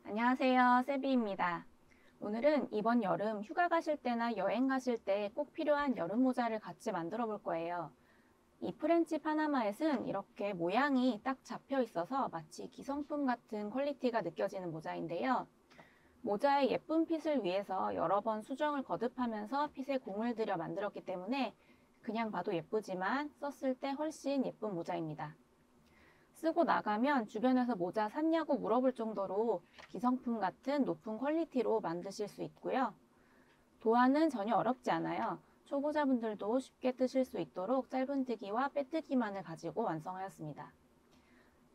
안녕하세요, 세비입니다. 오늘은 이번 여름 휴가 가실 때나 여행 가실 때 꼭 필요한 여름 모자를 같이 만들어 볼 거예요. 이 프렌치 파나마햇은 이렇게 모양이 딱 잡혀 있어서 마치 기성품 같은 퀄리티가 느껴지는 모자인데요. 모자의 예쁜 핏을 위해서 여러 번 수정을 거듭하면서 핏에 공을 들여 만들었기 때문에 그냥 봐도 예쁘지만 썼을 때 훨씬 예쁜 모자입니다. 쓰고 나가면 주변에서 모자 샀냐고 물어볼 정도로 기성품 같은 높은 퀄리티로 만드실 수 있고요. 도안은 전혀 어렵지 않아요. 초보자분들도 쉽게 뜨실 수 있도록 짧은뜨기와 빼뜨기만을 가지고 완성하였습니다.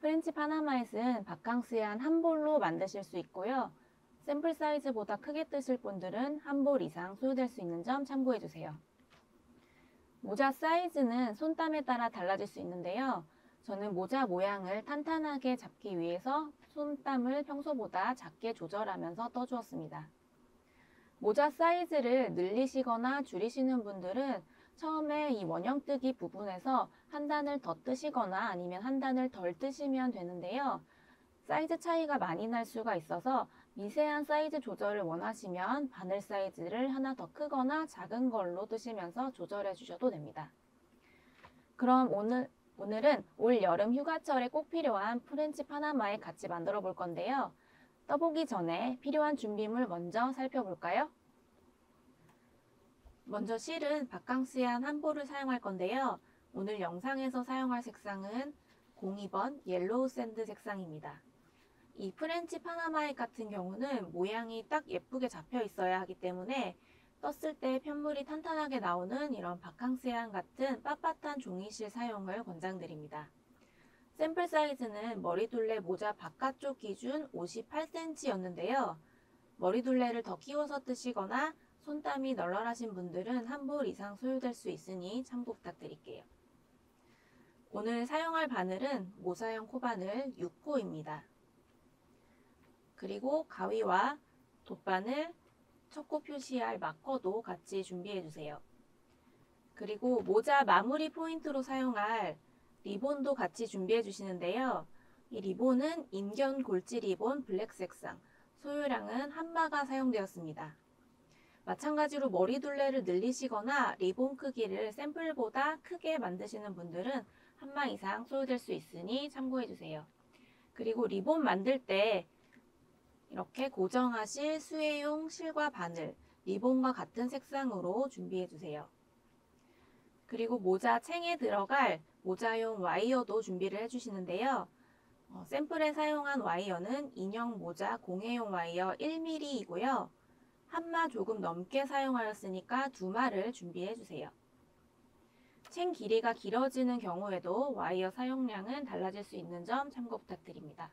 프렌치 파나마햇은 바캉스에 한 볼로 만드실 수 있고요. 샘플 사이즈보다 크게 뜨실 분들은 한 볼 이상 소요될 수 있는 점 참고해주세요. 모자 사이즈는 손땀에 따라 달라질 수 있는데요. 저는 모자 모양을 탄탄하게 잡기 위해서 손땀을 평소보다 작게 조절하면서 떠주었습니다. 모자 사이즈를 늘리시거나 줄이시는 분들은 처음에 이 원형뜨기 부분에서 한 단을 더 뜨시거나 아니면 한 단을 덜 뜨시면 되는데요. 사이즈 차이가 많이 날 수가 있어서 미세한 사이즈 조절을 원하시면 바늘 사이즈를 하나 더 크거나 작은 걸로 뜨시면서 조절해 주셔도 됩니다. 그럼 오늘은 올 여름 휴가철에 꼭 필요한 프렌치 파나마에 같이 만들어 볼 건데요. 떠보기 전에 필요한 준비물 먼저 살펴볼까요? 먼저 실은 바캉스얀 한 볼을 사용할 건데요. 오늘 영상에서 사용할 색상은 02번 옐로우 샌드 색상입니다. 이 프렌치 파나마햇 같은 경우는 모양이 딱 예쁘게 잡혀 있어야 하기 때문에 떴을 때 편물이 탄탄하게 나오는 이런 바캉스얀 같은 빳빳한 종이실 사용을 권장드립니다. 샘플 사이즈는 머리둘레 모자 바깥쪽 기준 58cm였는데요. 머리둘레를 더 끼워서 뜨시거나 손땀이 널널하신 분들은 한 볼 이상 소요될 수 있으니 참고 부탁드릴게요. 오늘 사용할 바늘은 모사형 코바늘 6호입니다. 그리고 가위와 돗바늘, 첫코 표시할 마커도 같이 준비해 주세요. 그리고 모자 마무리 포인트로 사용할 리본도 같이 준비해 주시는데요. 이 리본은 인견 골지 리본 블랙 색상, 소요량은 한마가 사용되었습니다. 마찬가지로 머리둘레를 늘리시거나 리본 크기를 샘플보다 크게 만드시는 분들은 한마 이상 소요될 수 있으니 참고해 주세요. 그리고 리본 만들 때 이렇게 고정하실 수혜용 실과 바늘, 리본과 같은 색상으로 준비해 주세요. 그리고 모자 챙에 들어갈 모자용 와이어도 준비를 해주시는데요. 샘플에 사용한 와이어는 인형 모자 공예용 와이어 1mm이고요. 한마 조금 넘게 사용하였으니까 2마를 준비해 주세요. 챙 길이가 길어지는 경우에도 와이어 사용량은 달라질 수 있는 점 참고 부탁드립니다.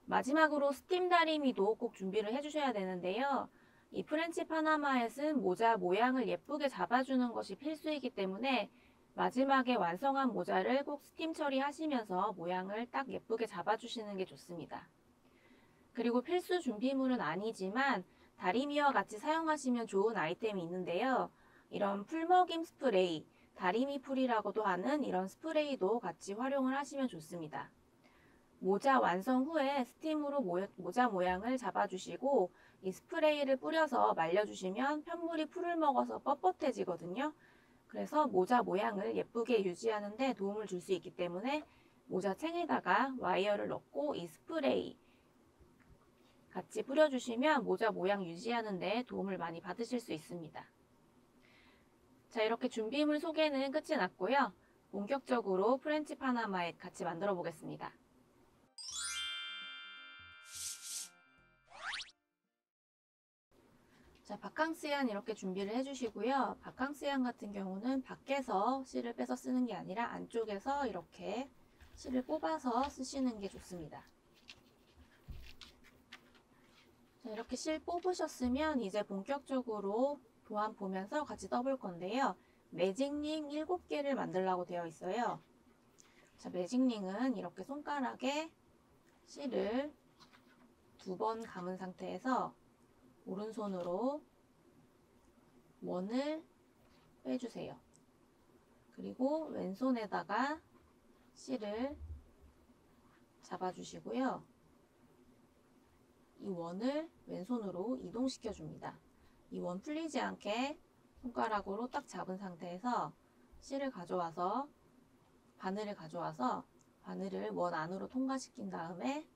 마지막으로 스팀 다리미도 꼭 준비를 해주셔야 되는데요. 이 프렌치 파나마햇은 모자 모양을 예쁘게 잡아주는 것이 필수이기 때문에 마지막에 완성한 모자를 꼭 스팀 처리하시면서 모양을 딱 예쁘게 잡아주시는 게 좋습니다. 그리고 필수 준비물은 아니지만 다리미와 같이 사용하시면 좋은 아이템이 있는데요. 이런 풀먹임 스프레이, 다리미 풀이라고도 하는 이런 스프레이도 같이 활용을 하시면 좋습니다. 모자 완성 후에 스팀으로 모자 모양을 잡아주시고 이 스프레이를 뿌려서 말려주시면 편물이 풀을 먹어서 뻣뻣해지거든요. 그래서 모자 모양을 예쁘게 유지하는 데 도움을 줄 수 있기 때문에 모자 챙에다가 와이어를 넣고 이 스프레이 같이 뿌려주시면 모자 모양 유지하는 데 도움을 많이 받으실 수 있습니다. 자, 이렇게 준비물 소개는 끝이 났고요. 본격적으로 프렌치 파나마햇 같이 만들어 보겠습니다. 자, 바캉스얀 이렇게 준비를 해주시고요. 바캉스얀 같은 경우는 밖에서 실을 빼서 쓰는 게 아니라 안쪽에서 이렇게 실을 뽑아서 쓰시는 게 좋습니다. 자, 이렇게 실 뽑으셨으면 이제 본격적으로 도안 보면서 같이 떠볼 건데요. 매직링 7개를 만들려고 되어 있어요. 자, 매직링은 이렇게 손가락에 실을 2번 감은 상태에서 오른손으로 원을 빼주세요. 그리고 왼손에다가 실을 잡아주시고요. 이 원을 왼손으로 이동시켜 줍니다. 이 원 풀리지 않게 손가락으로 딱 잡은 상태에서 실을 가져와서 바늘을 원 안으로 통과시킨 다음에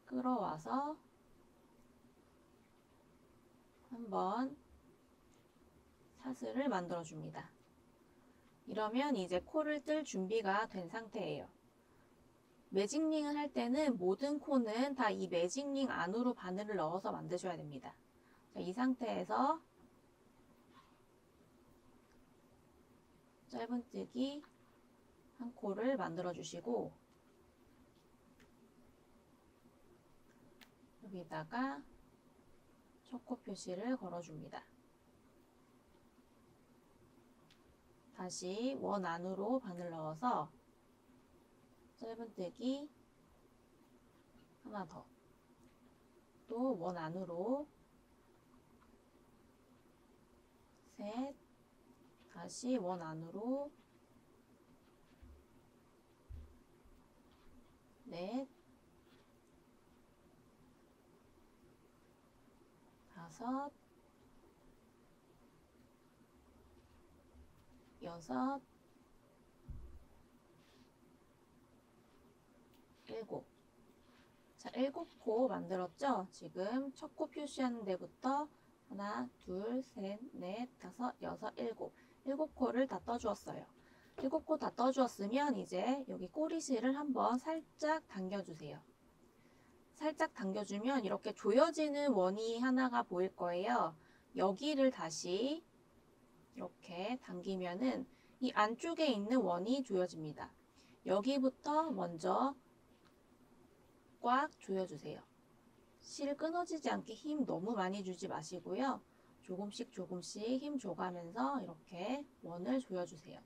끌어와서 한번 사슬을 만들어 줍니다. 이러면 이제 코를 뜰 준비가 된 상태예요. 매직링을 할 때는 모든 코는 다 이 매직링 안으로 바늘을 넣어서 만드셔야 됩니다. 자, 이 상태에서 짧은뜨기 한 코를 만들어 주시고 여기다가 첫 코 표시를 걸어 줍니다. 다시 원 안으로 바늘 넣어서 짧은뜨기 하나 더, 또 원 안으로 셋, 다시 원 안으로 넷, 다섯, 여섯, 일곱. 자, 7코 만들었죠? 지금 첫 코 표시하는 데부터 하나, 둘, 셋, 넷, 다섯, 여섯, 일곱. 7코를 다 떠주었어요. 7코 다 떠주었으면 이제 여기 꼬리실을 한번 살짝 당겨주세요. 살짝 당겨주면 이렇게 조여지는 원이 하나가 보일 거예요. 여기를 다시 이렇게 당기면은 이 안쪽에 있는 원이 조여집니다. 여기부터 먼저 꽉 조여주세요. 실 끊어지지 않게 힘 너무 많이 주지 마시고요. 조금씩 힘 줘가면서 이렇게 원을 조여주세요.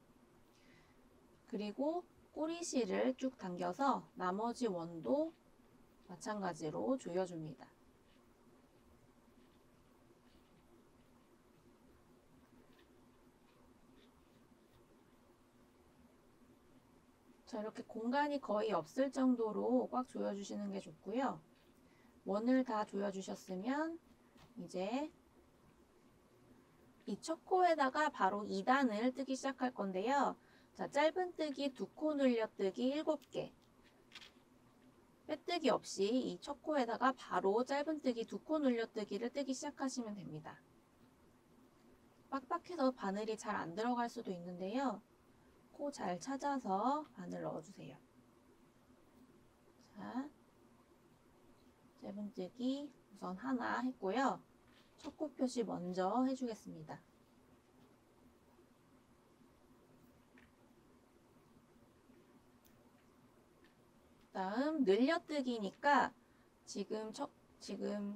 그리고 꼬리실을 쭉 당겨서 나머지 원도 마찬가지로 조여줍니다. 자, 이렇게 공간이 거의 없을 정도로 꽉 조여주시는 게 좋고요. 원을 다 조여주셨으면 이제 이 첫 코에다가 바로 2단을 뜨기 시작할 건데요. 자, 짧은뜨기 2코 늘려뜨기 7개. 빼뜨기 없이 이 첫 코에다가 바로 짧은뜨기 2코 늘려뜨기를 뜨기 시작하시면 됩니다. 빡빡해서 바늘이 잘 안 들어갈 수도 있는데요. 코 잘 찾아서 바늘 넣어주세요. 자, 짧은뜨기 우선 하나 했고요. 첫 코 표시 먼저 해주겠습니다. 다음 늘려뜨기니까 지금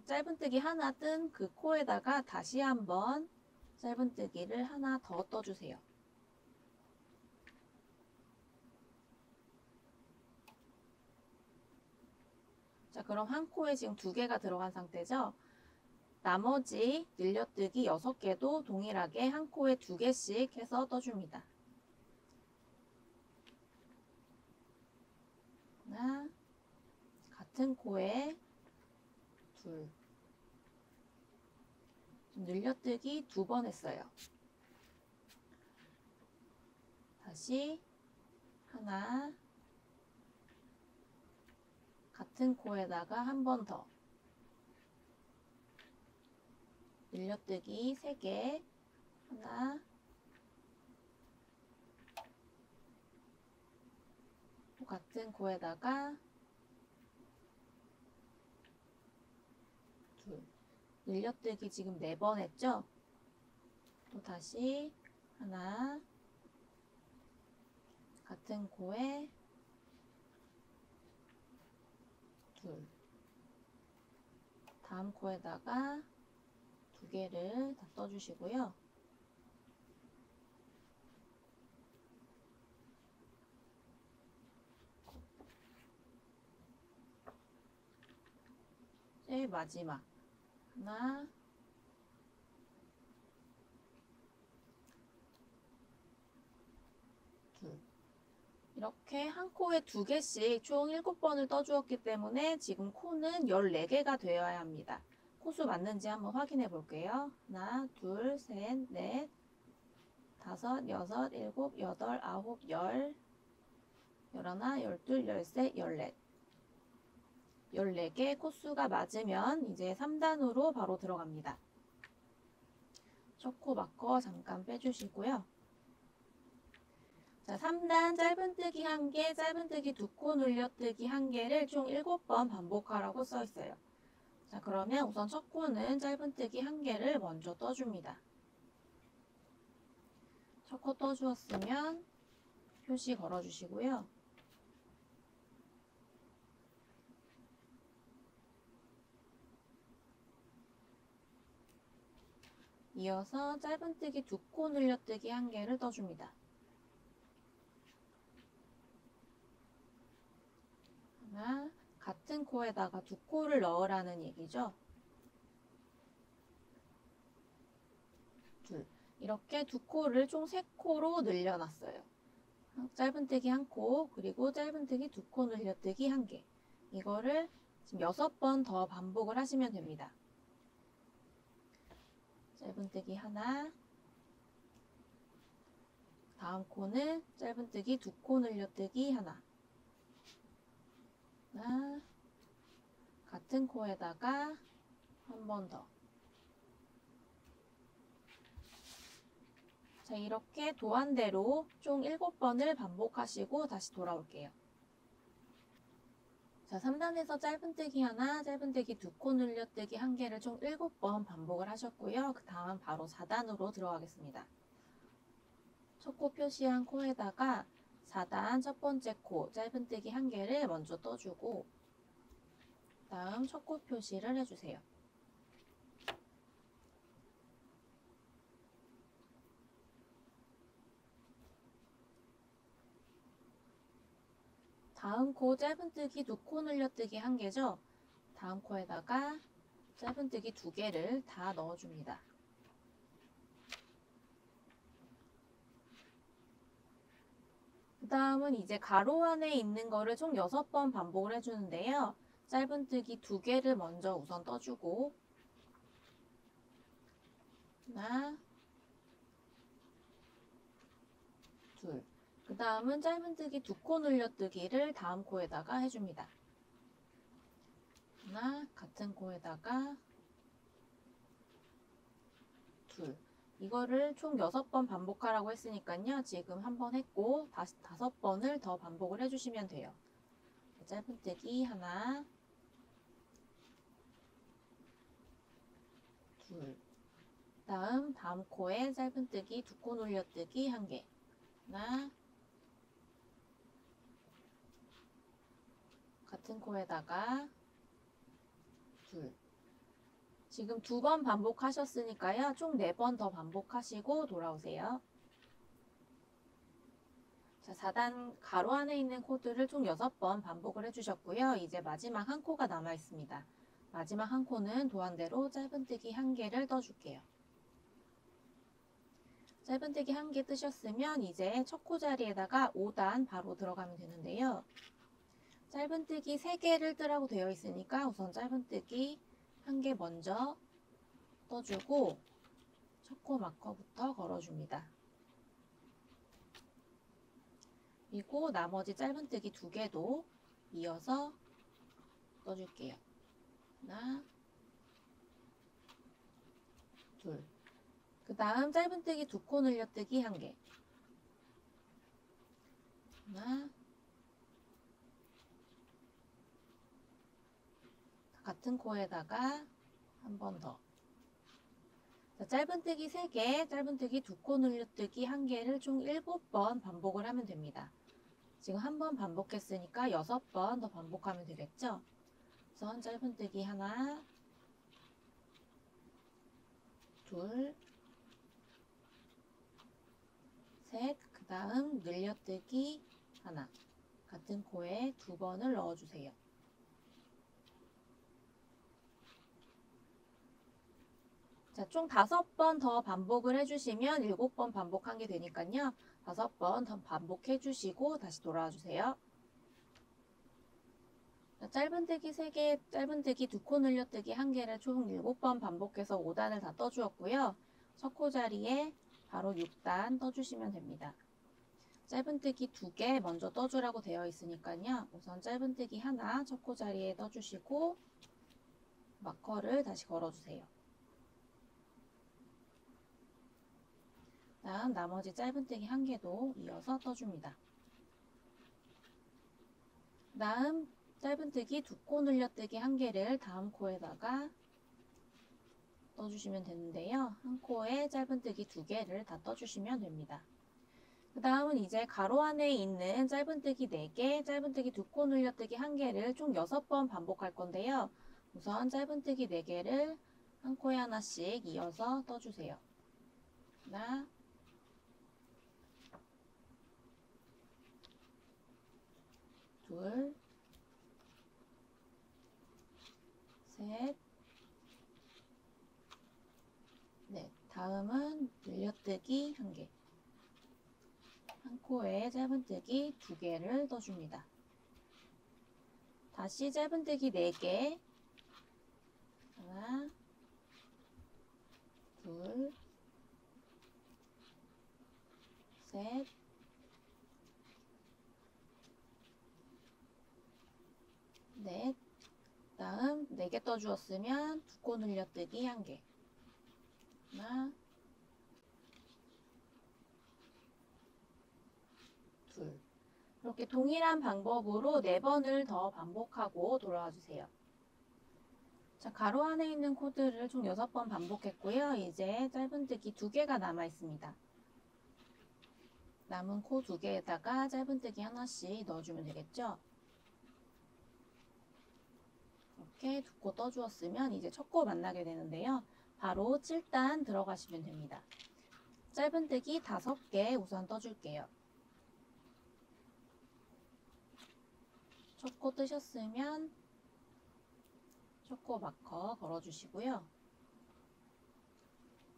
짧은뜨기 하나 뜬 그 코에다가 다시 한번 짧은뜨기를 하나 더 떠주세요. 자, 그럼 한 코에 지금 2개가 들어간 상태죠? 나머지 늘려뜨기 6개도 동일하게 한 코에 2개씩 해서 떠줍니다. 하나, 같은 코에 둘. 늘려뜨기 2번 했어요. 다시 하나, 같은 코에다가 한 번 더. 늘려뜨기 3개, 하나, 또 같은 코에다가 둘. 늘려뜨기 지금 4번 했죠? 또 다시 하나, 같은 코에 둘. 다음 코에다가 2개를 다 떠주시고요. 제일 마지막 하나, 둘. 이렇게 한 코에 2개씩 총 7번을 떠주었기 때문에 지금 코는 14개가 되어야 합니다. 코수 맞는지 한번 확인해 볼게요. 하나, 둘, 셋, 넷, 다섯, 여섯, 일곱, 여덟, 아홉, 열, 열하나, 열둘, 열셋, 열넷. 14개 코수가 맞으면 이제 3단으로 바로 들어갑니다. 첫 코 마커 잠깐 빼주시고요. 자, 3단 짧은뜨기 1개, 짧은뜨기 2코 늘려뜨기 1개를 총 7번 반복하라고 써 있어요. 자, 그러면 우선 첫 코는 짧은뜨기 1개를 먼저 떠줍니다. 첫 코 떠주었으면 표시 걸어주시고요. 이어서 짧은뜨기 2코 늘려뜨기 1개를 떠줍니다. 하나, 같은 코에다가 2코를 넣으라는 얘기죠. 둘, 이렇게 2코를 총 3코로 늘려놨어요. 짧은뜨기 1코, 그리고 짧은뜨기 2코 늘려뜨기 1개. 이거를 지금 6번 더 반복을 하시면 됩니다. 짧은뜨기 하나, 다음 코는 짧은뜨기 2코 늘려뜨기 하나, 같은 코에다가 한 번 더. 자, 이렇게 도안대로 총 7번을 반복하시고 다시 돌아올게요. 자, 3단에서 짧은뜨기 하나, 짧은뜨기 2코 늘려뜨기 1개를 총 7번 반복을 하셨고요. 그 다음 바로 4단으로 들어가겠습니다. 첫 코 표시한 코에다가 4단 첫 번째 코 짧은뜨기 1개를 먼저 떠주고 다음 첫 코 표시를 해주세요. 다음 코 짧은뜨기 2코 늘려뜨기 1개죠. 다음 코에다가 짧은뜨기 2개를 다 넣어줍니다. 그 다음은 이제 가로 안에 있는 거를 총 6번 반복을 해주는데요. 짧은뜨기 2개를 먼저 우선 떠주고 하나, 둘. 그 다음은 짧은뜨기 2코 늘려뜨기를 다음 코에다가 해줍니다. 하나, 같은 코에다가 둘. 이거를 총 6번 반복하라고 했으니까요. 지금 한 번 했고 다시 5번을 더 반복을 해주시면 돼요. 짧은뜨기 하나, 둘. 다음 코에 짧은뜨기 2코 늘려뜨기 1개. 하나, 같은 코에다가 둘. 지금 2번 반복하셨으니까요. 총 4번 더 반복하시고 돌아오세요. 자, 4단 가로 안에 있는 코드를 총 6번 반복을 해주셨고요. 이제 마지막 한 코가 남아 있습니다. 마지막 한 코는 도안대로 짧은뜨기 1개를 떠줄게요. 짧은뜨기 1개 뜨셨으면 이제 첫 코 자리에다가 5단 바로 들어가면 되는데요. 짧은뜨기 3개를 뜨라고 되어 있으니까 우선 짧은뜨기 1개 먼저 떠주고 첫 코 마커부터 걸어줍니다. 그리고 나머지 짧은뜨기 2개도 이어서 떠줄게요. 하나, 둘. 그 다음 짧은뜨기 2코 늘려뜨기 1개. 하나, 같은 코에다가 한 번 더. 자, 짧은뜨기 3개, 짧은뜨기 2코 늘려뜨기 1개를 총 7번 반복을 하면 됩니다. 지금 한 번 반복했으니까 6번 더 반복하면 되겠죠? 우선 짧은뜨기 하나, 둘, 셋, 그 다음 늘려뜨기 하나. 같은 코에 2번을 넣어주세요. 자, 총 5번 더 반복을 해주시면 7번 반복한 게 되니까요. 5번 더 반복해 주시고 다시 돌아와 주세요. 자, 짧은뜨기 3개, 짧은뜨기 2코 늘려뜨기 1개를 총 7번 반복해서 5단을 다 떠주었고요. 첫 코 자리에 바로 6단 떠주시면 됩니다. 짧은뜨기 2개 먼저 떠주라고 되어 있으니까요. 우선 짧은뜨기 하나 첫 코 자리에 떠주시고 마커를 다시 걸어주세요. 다음 나머지 짧은뜨기 1개도 이어서 떠줍니다. 다음 짧은뜨기 2코 늘려뜨기 1개를 다음 코에다가 떠주시면 되는데요. 한 코에 짧은뜨기 2개를 다 떠주시면 됩니다. 그 다음은 이제 가로 안에 있는 짧은뜨기 4개, 짧은뜨기 2코 늘려뜨기 1개를 총 6번 반복할 건데요. 우선 짧은뜨기 4개를 한 코에 하나씩 이어서 떠주세요. 하나, 둘, 셋, 넷. 다음은 늘려뜨기 1개. 한 코에 짧은뜨기 2개를 떠줍니다. 다시 짧은뜨기 4개. 하나, 둘, 셋, 넷. 다음 4개 떠주었으면 2코 늘려뜨기 1개. 하나, 둘. 이렇게 동일한 방법으로 4번을 더 반복하고 돌아와 주세요. 자, 가로 안에 있는 코드를 총 6번 반복했고요. 이제 짧은뜨기 2개가 남아 있습니다. 남은 코 2개에다가 짧은뜨기 하나씩 넣어주면 되겠죠? 이렇게 2코 떠주었으면 이제 첫 코 만나게 되는데요. 바로 7단 들어가시면 됩니다. 짧은뜨기 5개 우선 떠줄게요. 첫 코 뜨셨으면 첫 코 마커 걸어주시고요.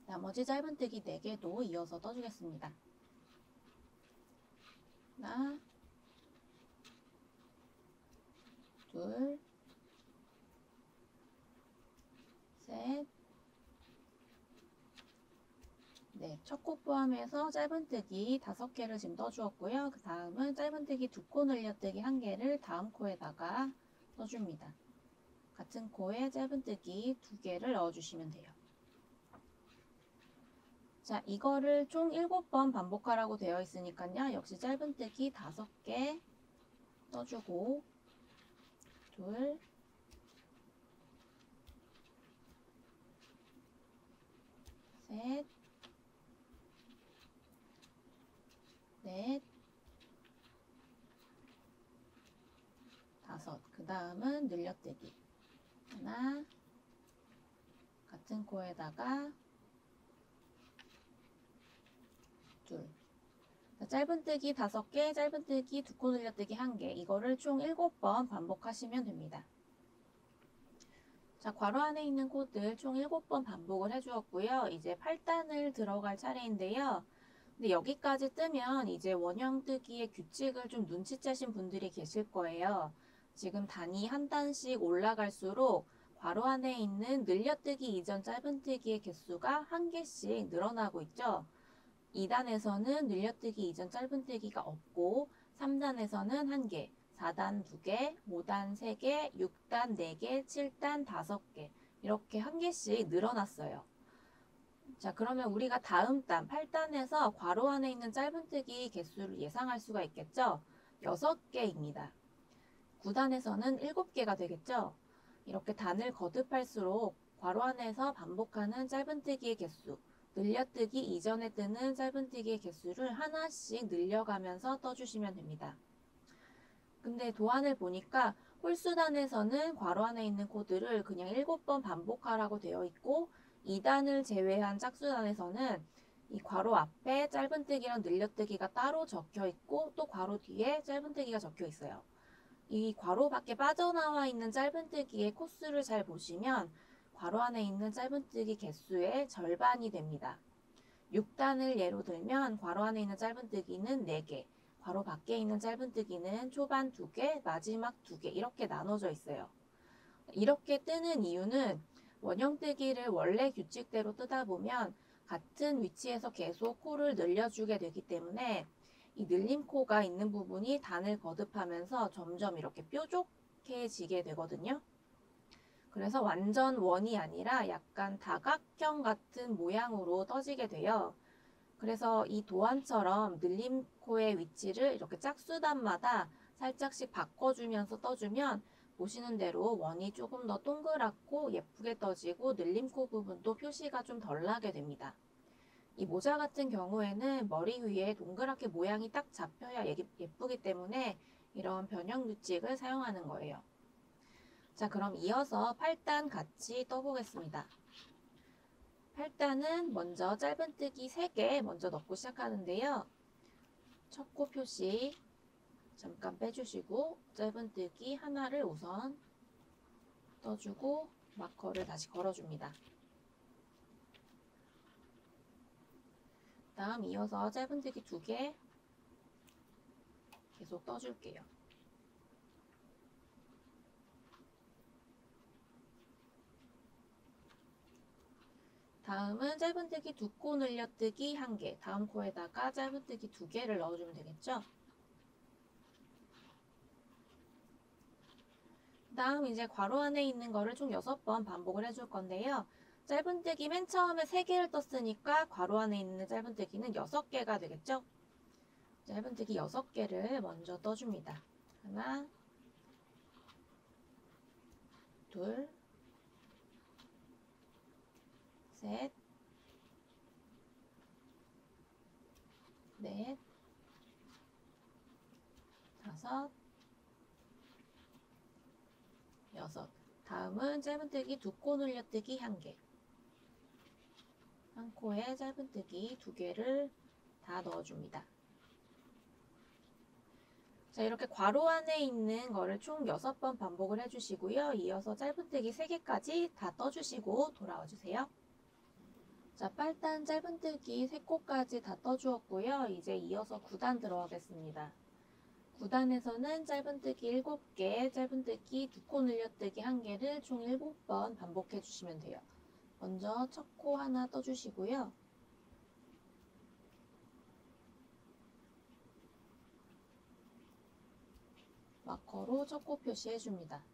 나머지 짧은뜨기 4개도 이어서 떠주겠습니다. 하나, 둘, 셋, 넷. 첫 코 포함해서 짧은뜨기 5개를 지금 떠주었고요. 그 다음은 짧은뜨기 2코 늘려뜨기 1개를 다음 코에다가 떠줍니다. 같은 코에 짧은뜨기 2개를 넣어주시면 돼요. 자, 이거를 총 7번 반복하라고 되어 있으니까요. 역시 짧은뜨기 5개 떠주고 둘, 셋, 넷, 5. 그 다음은 늘려뜨기. 하나, 같은 코에다가 둘. 짧은뜨기 5개, 짧은뜨기 2코 늘려뜨기 1개. 이거를 총 7번 반복하시면 됩니다. 자, 괄호 안에 있는 코드 총 7번 반복을 해주었고요. 이제 8단을 들어갈 차례인데요. 근데 여기까지 뜨면 이제 원형 뜨기의 규칙을 좀 눈치채신 분들이 계실 거예요. 지금 단위 한 단씩 올라갈수록 괄호 안에 있는 늘려뜨기 이전 짧은뜨기의 개수가 1개씩 늘어나고 있죠. 2단에서는 늘려뜨기 이전 짧은뜨기가 없고 3단에서는 1개, 4단 2개, 5단 3개, 6단 4개, 7단 5개 이렇게 1개씩 늘어났어요. 자, 그러면 우리가 다음 단 8단에서 괄호 안에 있는 짧은뜨기 개수를 예상할 수가 있겠죠? 6개입니다. 9단에서는 7개가 되겠죠? 이렇게 단을 거듭할수록 괄호 안에서 반복하는 짧은뜨기의 개수, 늘려뜨기 이전에 뜨는 짧은뜨기의 개수를 하나씩 늘려가면서 떠주시면 됩니다. 근데 도안을 보니까 홀수단에서는 괄호 안에 있는 코드를 그냥 7번 반복하라고 되어 있고 2단을 제외한 짝수단에서는 이 괄호 앞에 짧은뜨기랑 늘려뜨기가 따로 적혀 있고 또 괄호 뒤에 짧은뜨기가 적혀 있어요. 이 괄호 밖에 빠져나와 있는 짧은뜨기의 코수를 잘 보시면 괄호 안에 있는 짧은뜨기 개수의 절반이 됩니다. 6단을 예로 들면 괄호 안에 있는 짧은뜨기는 4개, 괄호 밖에 있는 짧은뜨기는 초반 2개, 마지막 2개 이렇게 나눠져 있어요. 이렇게 뜨는 이유는 원형뜨기를 원래 규칙대로 뜨다 보면 같은 위치에서 계속 코를 늘려주게 되기 때문에 이 늘림코가 있는 부분이 단을 거듭하면서 점점 이렇게 뾰족해지게 되거든요. 그래서 완전 원이 아니라 약간 다각형 같은 모양으로 떠지게 돼요. 그래서 이 도안처럼 늘림코의 위치를 이렇게 짝수단마다 살짝씩 바꿔주면서 떠주면 보시는 대로 원이 조금 더 동그랗고 예쁘게 떠지고 늘림코 부분도 표시가 좀 덜 나게 됩니다. 이 모자 같은 경우에는 머리 위에 동그랗게 모양이 딱 잡혀야 예쁘기 때문에 이런 변형 규칙을 사용하는 거예요. 자, 그럼 이어서 8단 같이 떠보겠습니다. 8단은 먼저 짧은뜨기 3개 먼저 넣고 시작하는데요. 첫 코 표시 잠깐 빼주시고 짧은뜨기 하나를 우선 떠주고 마커를 다시 걸어줍니다. 다음 이어서 짧은뜨기 2개 계속 떠줄게요. 다음은 짧은뜨기 2코 늘려뜨기 1개, 다음 코에다가 짧은뜨기 2개를 넣어주면 되겠죠? 다음 이제 괄호 안에 있는 거를 총 6번 반복을 해줄 건데요. 짧은뜨기 맨 처음에 3개를 떴으니까 괄호 안에 있는 짧은뜨기는 6개가 되겠죠? 짧은뜨기 6개를 먼저 떠줍니다. 하나, 둘, 셋, 넷, 다섯, 여섯. 다음은 짧은뜨기 2코 늘려뜨기 1개. 한 코에 짧은뜨기 2개를 다 넣어줍니다. 자, 이렇게 괄호 안에 있는 거를 총 6번 반복을 해주시고요. 이어서 짧은뜨기 3개까지 다 떠주시고 돌아와 주세요. 자, 8단 짧은뜨기 3코까지 다 떠주었고요. 이제 이어서 9단 들어가겠습니다. 9단에서는 짧은뜨기 7개, 짧은뜨기 2코 늘려뜨기 1개를 총 7번 반복해 주시면 돼요. 먼저 첫 코 하나 떠주시고요. 마커로 첫 코 표시해 줍니다.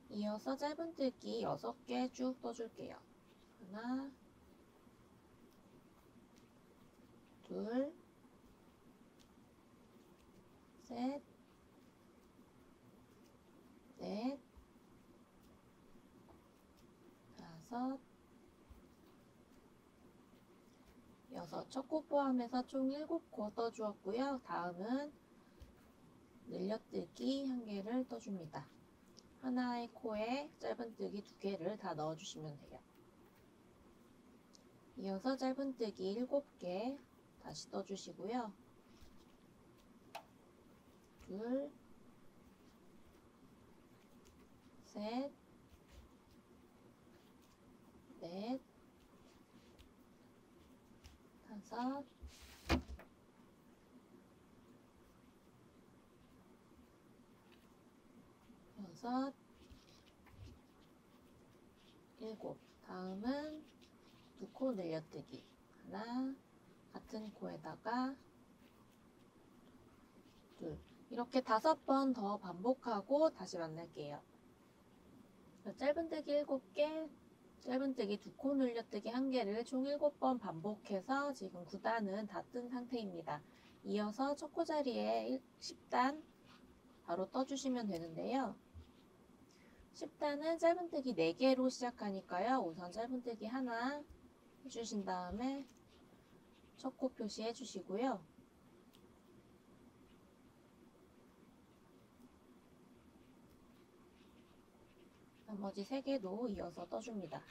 이어서 짧은뜨기 6개 쭉 떠줄게요. 하나, 둘, 셋, 넷, 다섯, 여섯. 첫 코 포함해서 총 7코 떠주었고요. 다음은 늘려뜨기 1개를 떠줍니다. 하나의 코에 짧은뜨기 2개를 다 넣어주시면 돼요. 이어서 짧은뜨기 7개 다시 떠주시고요. 둘, 셋, 넷, 다섯, 여섯, 일곱. 다음은 2코 늘려뜨기. 하나, 같은 코에다가 둘. 이렇게 5번 더 반복하고 다시 만날게요. 짧은뜨기 7개, 짧은뜨기 2코 늘려뜨기 1개를 총 7번 반복해서 지금 9단은 다 뜬 상태입니다. 이어서 첫 코 자리에 10단 바로 떠주시면 되는데요. 10단은 짧은뜨기 4개로 시작하니까요. 우선 짧은뜨기 하나 해주신 다음에 첫 코 표시해 주시고요. 나머지 3개도 이어서 떠줍니다.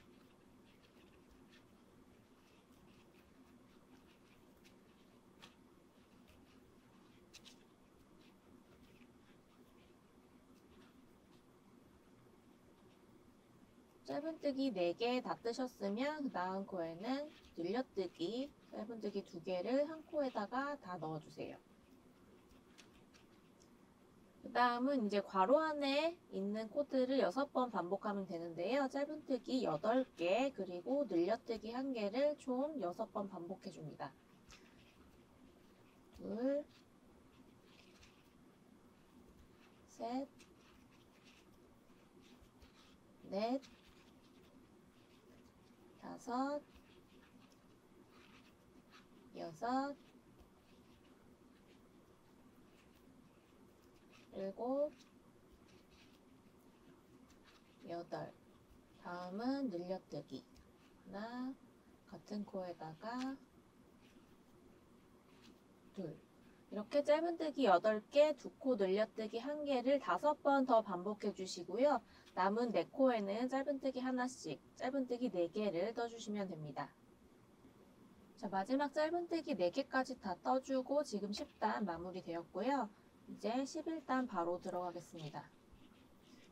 짧은뜨기 4개 다 뜨셨으면 그 다음 코에는 늘려뜨기 짧은뜨기 2개를 한 코에다가 다 넣어주세요. 그 다음은 이제 괄호 안에 있는 코드를 6번 반복하면 되는데요. 짧은뜨기 8개 그리고 늘려뜨기 1개를 총 6번 반복해 줍니다. 둘, 셋, 넷, 다섯, 여섯, 일곱, 여덟. 다음은 늘려뜨기. 하나, 같은 코에다가 둘. 이렇게 짧은뜨기 8개, 2코 늘려뜨기 1개를 5번 더 반복해 주시고요. 남은 4코에는 짧은뜨기 하나씩, 짧은뜨기 4개를 떠주시면 됩니다. 자, 마지막 짧은뜨기 4개까지 다 떠주고 지금 10단 마무리 되었고요. 이제 11단 바로 들어가겠습니다.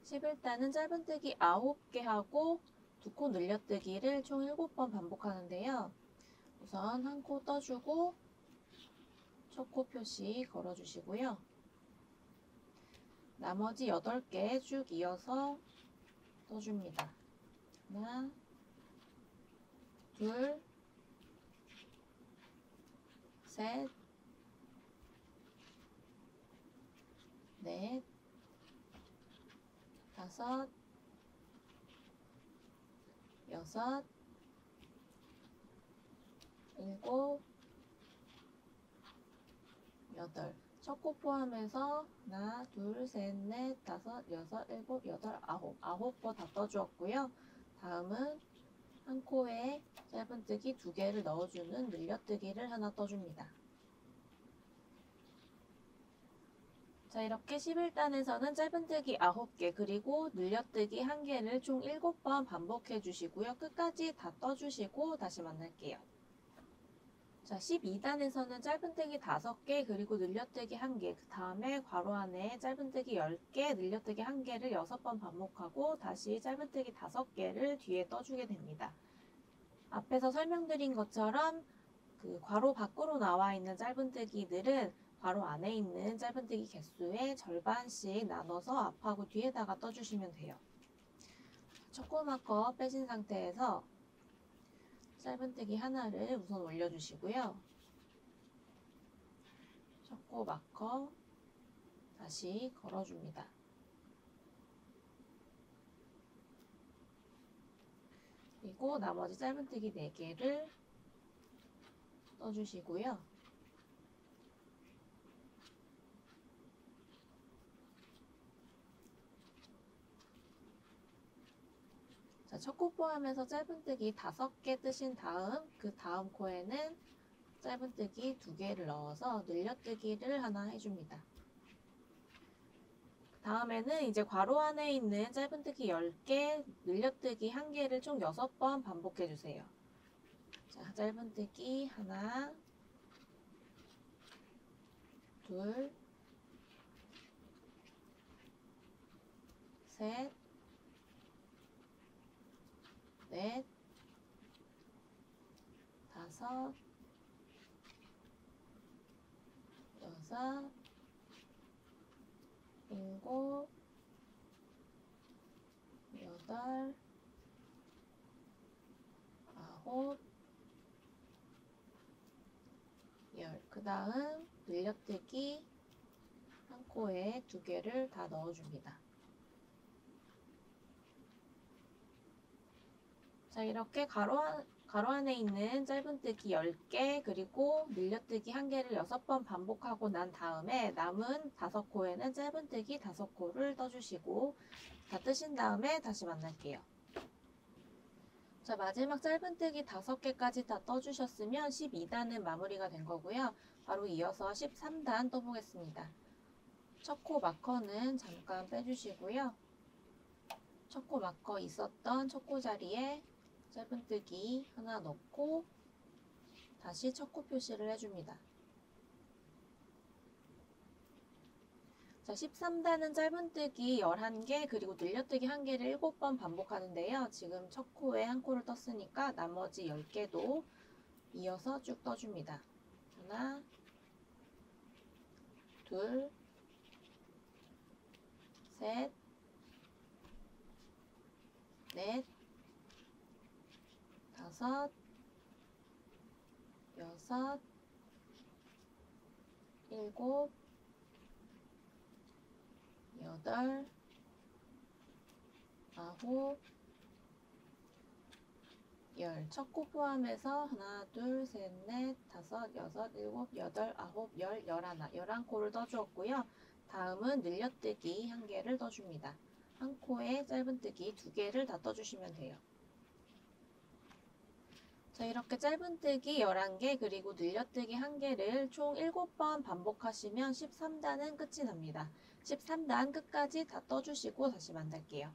11단은 짧은뜨기 9개 하고 2코 늘려뜨기를 총 7번 반복하는데요. 우선 한 코 떠주고 첫 코 표시 걸어주시고요. 나머지 8개 쭉 이어서 떠줍니다. 하나, 둘, 셋, 넷, 다섯, 여섯, 일곱, 여덟. 첫 코 포함해서 하나, 둘, 셋, 넷, 다섯, 여섯, 일곱, 여덟, 아홉 거 다 떠주었고요. 다음은 한 코에 짧은뜨기 2개를 넣어주는 늘려뜨기를 하나 떠줍니다. 자, 이렇게 11단에서는 짧은뜨기 9개 그리고 늘려뜨기 1개를 총 7번 반복해 주시고요. 끝까지 다 떠주시고 다시 만날게요. 자, 12단에서는 짧은뜨기 5개 그리고 늘려뜨기 1개, 그 다음에 괄호 안에 짧은뜨기 10개, 늘려뜨기 1개를 6번 반복하고 다시 짧은뜨기 5개를 뒤에 떠주게 됩니다. 앞에서 설명드린 것처럼 그 괄호 밖으로 나와 있는 짧은뜨기들은 괄호 안에 있는 짧은뜨기 개수의 절반씩 나눠서 앞하고 뒤에다가 떠주시면 돼요. 첫 코 마커 빼신 상태에서 짧은뜨기 하나를 우선 올려주시고요. 첫 코 마커 다시 걸어줍니다. 그리고 나머지 짧은뜨기 4개를 떠주시고요. 자, 첫 코 포함해서 짧은뜨기 5개 뜨신 다음 그 다음 코에는 짧은뜨기 2개를 넣어서 늘려뜨기를 하나 해줍니다. 다음에는 이제 괄호 안에 있는 짧은뜨기 10개, 늘려뜨기 1개를 총 6번 반복해 주세요. 자, 짧은뜨기 하나, 둘, 셋, 넷, 다섯, 여섯, 일곱, 여덟, 아홉, 열. 그 다음 늘려뜨기 한 코에 2개를 다 넣어줍니다. 자, 이렇게 가로 안에 있는 짧은뜨기 10개 그리고 늘려뜨기 1개를 6번 반복하고 난 다음에 남은 5코에는 짧은뜨기 5코를 떠주시고 다 뜨신 다음에 다시 만날게요. 자, 마지막 짧은뜨기 5개까지 다 떠주셨으면 12단은 마무리가 된 거고요. 바로 이어서 13단 떠보겠습니다. 첫 코 마커는 잠깐 빼주시고요. 첫 코 마커 있었던 첫 코 자리에 짧은뜨기 하나 넣고 다시 첫 코 표시를 해줍니다. 자, 13단은 짧은뜨기 11개 그리고 늘려뜨기 1개를 7번 반복하는데요. 지금 첫 코에 한 코를 떴으니까 나머지 10개도 이어서 쭉 떠줍니다. 하나, 둘, 셋, 넷, 다섯, 여섯, 일곱, 여덟, 아홉, 열. 첫 코 포함해서 하나, 둘, 셋, 넷, 다섯, 여섯, 일곱, 여덟, 아홉, 열, 열하나. 11코를 떠주었고요. 다음은 늘려뜨기 1개를 떠줍니다. 한 코에 짧은뜨기 2개를 다 떠주시면 돼요. 자, 이렇게 짧은뜨기 11개 그리고 늘려뜨기 1개를 총 7번 반복하시면 13단은 끝이 납니다. 13단 끝까지 다 떠주시고 다시 만날게요.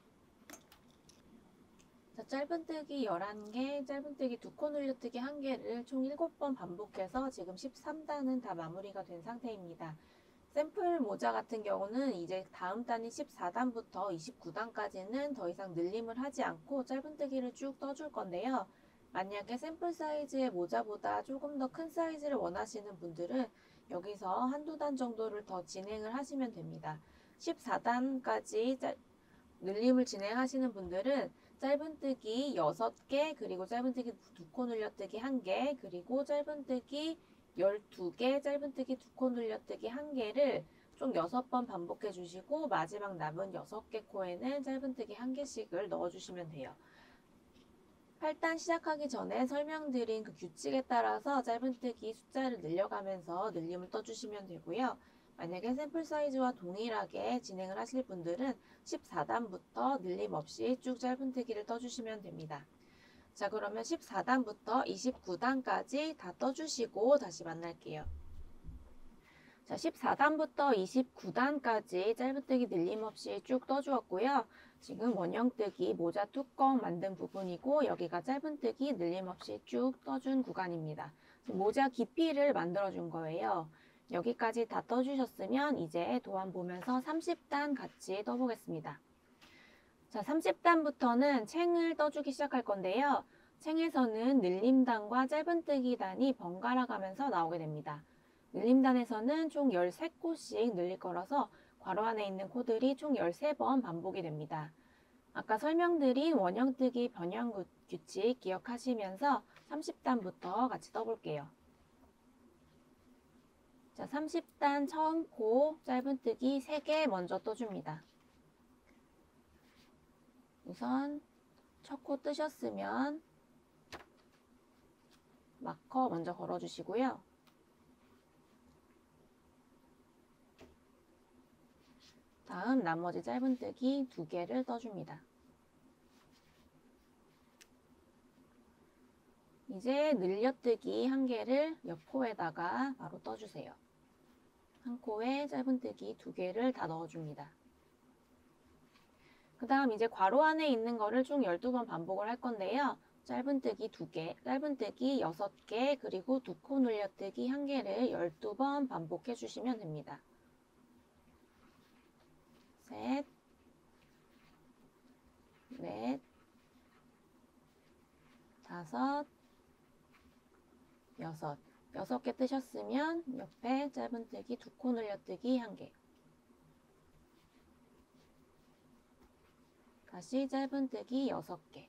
자, 짧은뜨기 11개, 짧은뜨기 2코 늘려뜨기 1개를 총 7번 반복해서 지금 13단은 다 마무리가 된 상태입니다. 샘플 모자 같은 경우는 이제 다음 단인 14단부터 29단까지는 더 이상 늘림을 하지 않고 짧은뜨기를 쭉 떠줄 건데요. 만약에 샘플 사이즈의 모자보다 조금 더 큰 사이즈를 원하시는 분들은 여기서 한두 단 정도를 더 진행을 하시면 됩니다. 14단까지 늘림을 진행하시는 분들은 짧은뜨기 6개 그리고 짧은뜨기 2코 늘려뜨기 1개 그리고 짧은뜨기 12개 짧은뜨기 2코 늘려뜨기 1개를 총 6번 반복해 주시고 마지막 남은 6개 코에는 짧은뜨기 1개씩을 넣어 주시면 돼요. 8단 시작하기 전에 설명드린 그 규칙에 따라서 짧은뜨기 숫자를 늘려가면서 늘림을 떠주시면 되고요. 만약에 샘플 사이즈와 동일하게 진행을 하실 분들은 14단부터 늘림 없이 쭉 짧은뜨기를 떠주시면 됩니다. 자, 그러면 14단부터 29단까지 다 떠주시고 다시 만날게요. 자, 14단부터 29단까지 짧은뜨기 늘림 없이 쭉 떠주었고요. 지금 원형뜨기 모자 뚜껑 만든 부분이고 여기가 짧은뜨기 늘림 없이 쭉 떠준 구간입니다. 모자 깊이를 만들어 준 거예요. 여기까지 다 떠주셨으면 이제 도안 보면서 30단 같이 떠보겠습니다. 자, 30단부터는 챙을 떠주기 시작할 건데요. 챙에서는 늘림단과 짧은뜨기단이 번갈아 가면서 나오게 됩니다. 늘림단에서는 총 13코씩 늘릴 거라서 괄호 안에 있는 코들이 총 13번 반복이 됩니다. 아까 설명드린 원형뜨기 변형 규칙 기억하시면서 30단부터 같이 떠볼게요. 자, 30단 처음 코 짧은뜨기 3개 먼저 떠줍니다. 우선 첫 코 뜨셨으면 마커 먼저 걸어주시고요. 다음 나머지 짧은뜨기 2개를 떠줍니다. 이제 늘려뜨기 1개를 옆 코에다가 바로 떠주세요. 한 코에 짧은뜨기 2개를 다 넣어줍니다. 그 다음 이제 괄호 안에 있는 거를 총 12번 반복을 할 건데요. 짧은뜨기 2개, 짧은뜨기 6개, 그리고 2코 늘려뜨기 1개를 12번 반복해 주시면 됩니다. 셋, 넷, 다섯, 여섯. 6개 뜨셨으면 옆에 짧은뜨기 2코 늘려뜨기 1개. 다시 짧은뜨기 6개.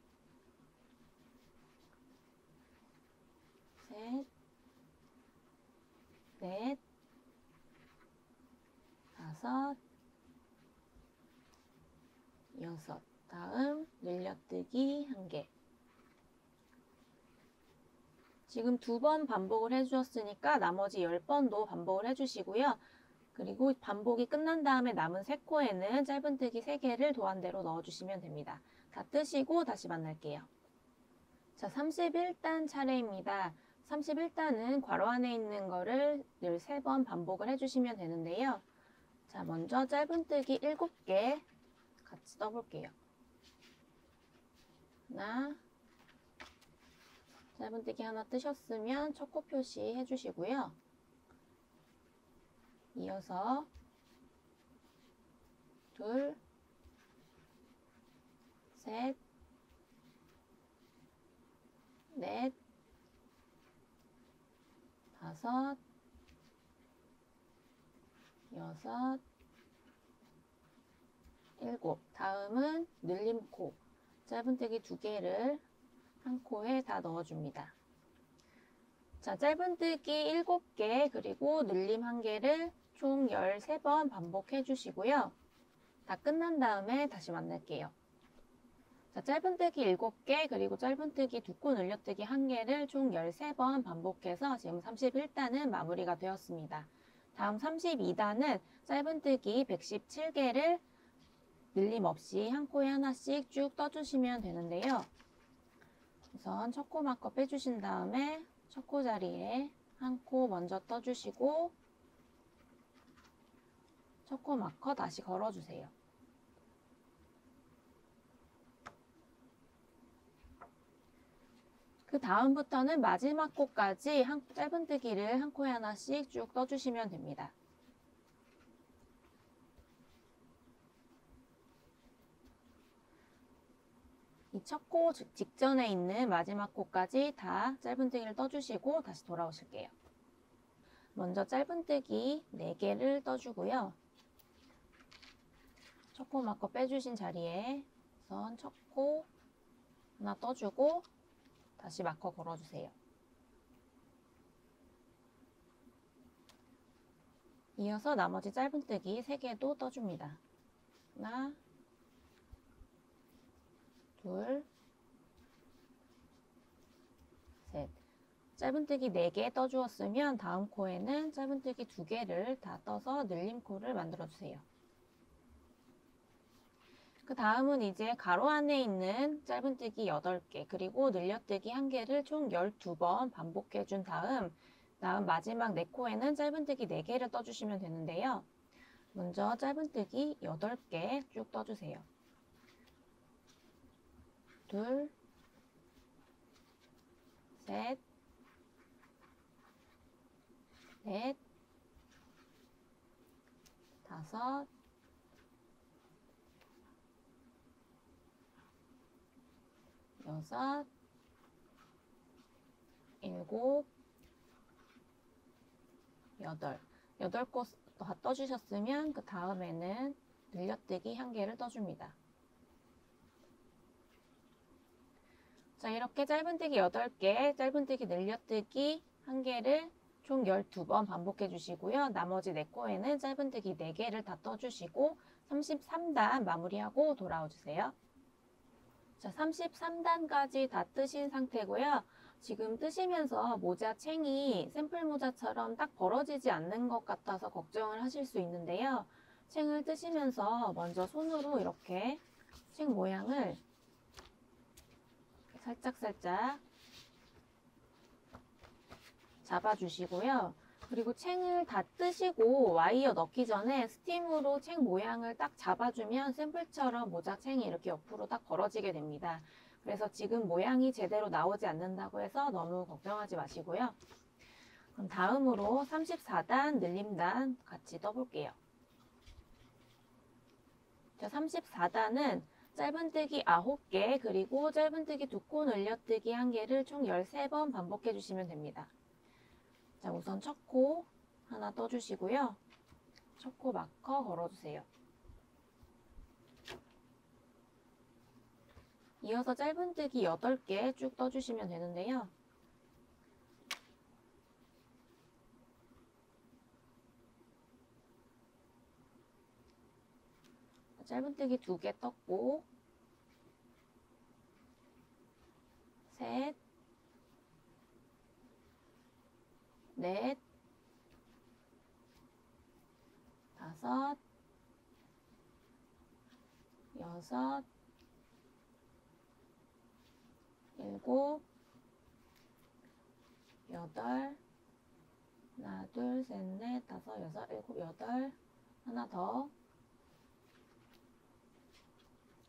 셋, 넷, 다섯, 여섯. 다음 늘려뜨기 1개. 지금 2번 반복을 해주셨으니까 나머지 10번도 반복을 해주시고요. 그리고 반복이 끝난 다음에 남은 3코에는 짧은뜨기 3개를 도안대로 넣어주시면 됩니다. 다 뜨시고 다시 만날게요. 자, 31단 차례입니다. 31단은 괄호 안에 있는 거를 13번 반복을 해주시면 되는데요. 자, 먼저 짧은뜨기 7개 같이 떠볼게요. 하나, 짧은뜨기 하나 뜨셨으면 첫 코 표시 해주시고요. 이어서 둘, 셋, 넷, 다섯, 여섯, 일곱. 다음은 늘림코. 짧은뜨기 2개를 한 코에 다 넣어줍니다. 자, 짧은뜨기 7개 그리고 늘림 1개를 총 13번 반복해 주시고요. 다 끝난 다음에 다시 만날게요. 자, 짧은뜨기 7개 그리고 짧은뜨기 2코 늘려뜨기 1개를 총 13번 반복해서 지금 31단은 마무리가 되었습니다. 다음 32단은 짧은뜨기 117개를 늘림 없이 한 코에 하나씩 쭉 떠주시면 되는데요. 우선 첫 코 마커 빼주신 다음에 첫 코 자리에 한 코 먼저 떠주시고 첫 코 마커 다시 걸어주세요. 그 다음부터는 마지막 코까지 짧은뜨기를 한 코에 하나씩 쭉 떠주시면 됩니다. 이 첫 코 직전에 있는 마지막 코까지 다 짧은뜨기를 떠주시고 다시 돌아오실게요. 먼저 짧은뜨기 4개를 떠주고요. 첫 코 마커 빼주신 자리에 우선 첫 코 하나 떠주고 다시 마커 걸어주세요. 이어서 나머지 짧은뜨기 3개도 떠줍니다. 하나, 둘, 셋. 짧은뜨기 4개 떠주었으면 다음 코에는 짧은뜨기 2개를 다 떠서 늘림코를 만들어주세요. 그 다음은 이제 가로 안에 있는 짧은뜨기 8개 그리고 늘려뜨기 1개를 총 12번 반복해준 다음 마지막 4코에는 짧은뜨기 4개를 떠주시면 되는데요. 먼저 짧은뜨기 8개 쭉 떠주세요. 둘, 셋, 넷, 다섯, 여섯, 일곱, 여덟. 8코 다 떠주셨으면 그 다음에는 늘려뜨기 1개를 떠줍니다. 자, 이렇게 짧은뜨기 8개, 짧은뜨기 늘려뜨기 1개를 총 12번 반복해 주시고요. 나머지 4코에는 짧은뜨기 4개를 다 떠주시고 33단 마무리하고 돌아와 주세요. 자, 33단까지 다 뜨신 상태고요. 지금 뜨시면서 모자 챙이 샘플 모자처럼 딱 벌어지지 않는 것 같아서 걱정을 하실 수 있는데요. 챙을 뜨시면서 먼저 손으로 이렇게 챙 모양을 살짝살짝 잡아주시고요. 그리고 챙을 다 뜨시고 와이어 넣기 전에 스팀으로 챙 모양을 딱 잡아주면 샘플처럼 모자 챙이 이렇게 옆으로 딱 벌어지게 됩니다. 그래서 지금 모양이 제대로 나오지 않는다고 해서 너무 걱정하지 마시고요. 그럼 다음으로 34단 늘림단 같이 떠볼게요. 자, 34단은 짧은뜨기 9개 그리고 짧은뜨기 2코 늘려뜨기 1개를 총 13번 반복해 주시면 됩니다. 자, 우선 첫 코 하나 떠주시고요. 첫 코 마커 걸어주세요. 이어서 짧은뜨기 8개 쭉 떠주시면 되는데요. 짧은뜨기 2개 떴고 셋, 넷, 다섯, 여섯, 일곱, 여덟, 하나, 둘, 셋, 넷, 다섯, 여섯, 일곱, 여덟, 하나 더,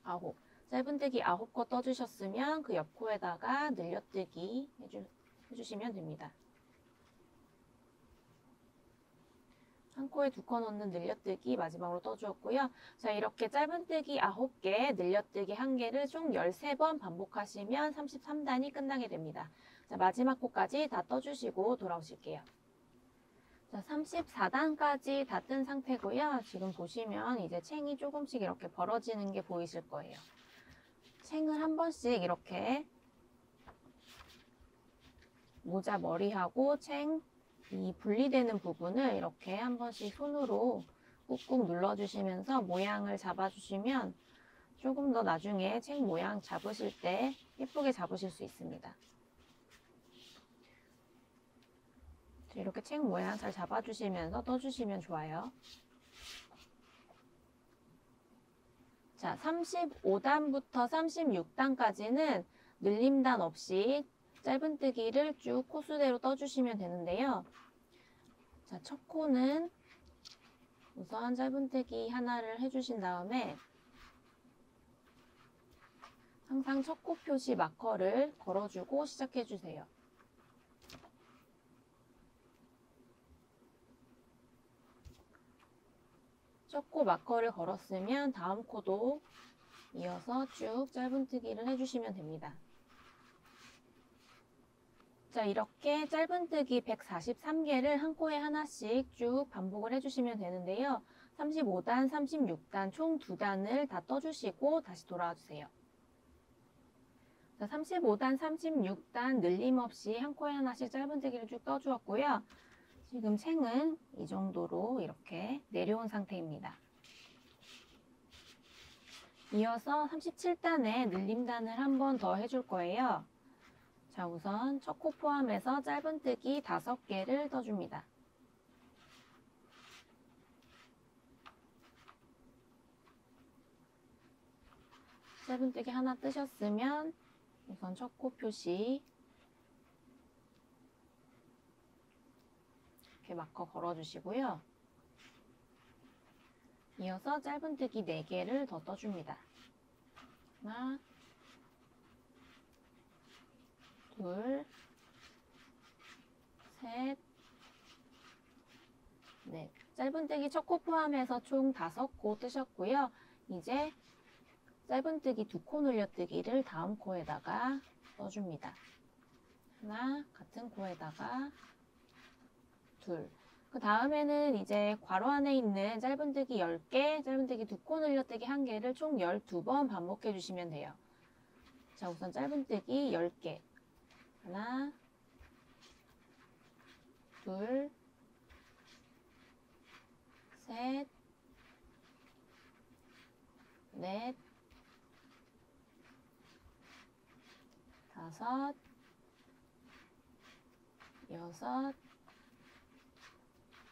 9. 짧은뜨기 9코 떠주셨으면 그 옆코에다가 늘려뜨기 해주시면 됩니다. 한 코에 2코 넣는 늘려뜨기 마지막으로 떠주었고요. 자, 이렇게 짧은뜨기 9개, 늘려뜨기 1개를 총 13번 반복하시면 33단이 끝나게 됩니다. 자, 마지막 코까지 다 떠주시고 돌아오실게요. 자, 34단까지 다 뜬 상태고요. 지금 보시면 이제 챙이 조금씩 이렇게 벌어지는 게 보이실 거예요. 챙을 한 번씩 이렇게 모자 머리하고 챙 이 분리되는 부분을 이렇게 한 번씩 손으로 꾹꾹 눌러주시면서 모양을 잡아주시면 조금 더 나중에 챙 모양 잡으실 때 예쁘게 잡으실 수 있습니다. 이렇게 챙 모양 잘 잡아주시면서 떠주시면 좋아요. 자, 35단부터 36단까지는 늘림단 없이 짧은뜨기를 쭉 코수대로 떠주시면 되는데요. 자, 첫 코는 우선 짧은뜨기 하나를 해주신 다음에 항상 첫 코 표시 마커를 걸어주고 시작해주세요. 첫 코 마커를 걸었으면 다음 코도 이어서 쭉 짧은뜨기를 해주시면 됩니다. 자, 이렇게 짧은뜨기 143개를 한 코에 하나씩 쭉 반복을 해주시면 되는데요. 35단, 36단 총 2단을 다 떠주시고 다시 돌아와 주세요. 자, 35단, 36단 늘림없이 한 코에 하나씩 짧은뜨기를 쭉 떠주었고요. 지금 챙은 이 정도로 이렇게 내려온 상태입니다. 이어서 37단에 늘림단을 한 번 더 해줄 거예요. 자, 우선 첫 코 포함해서 짧은뜨기 5개를 떠줍니다. 짧은뜨기 하나 뜨셨으면 우선 첫 코 표시 이렇게 마커 걸어주시고요. 이어서 짧은뜨기 4개를 더 떠줍니다. 하나, 둘, 셋, 넷. 짧은뜨기 첫 코 포함해서 총 5코 뜨셨고요. 이제 짧은뜨기 2코 늘려뜨기를 다음 코에다가 떠줍니다. 하나, 같은 코에다가 둘. 그 다음에는 이제 괄호 안에 있는 짧은뜨기 10개, 짧은뜨기 2코 늘려뜨기 1개를 총 12번 반복해 주시면 돼요. 자, 우선 짧은뜨기 10개. 하나, 둘, 셋, 넷, 다섯, 여섯,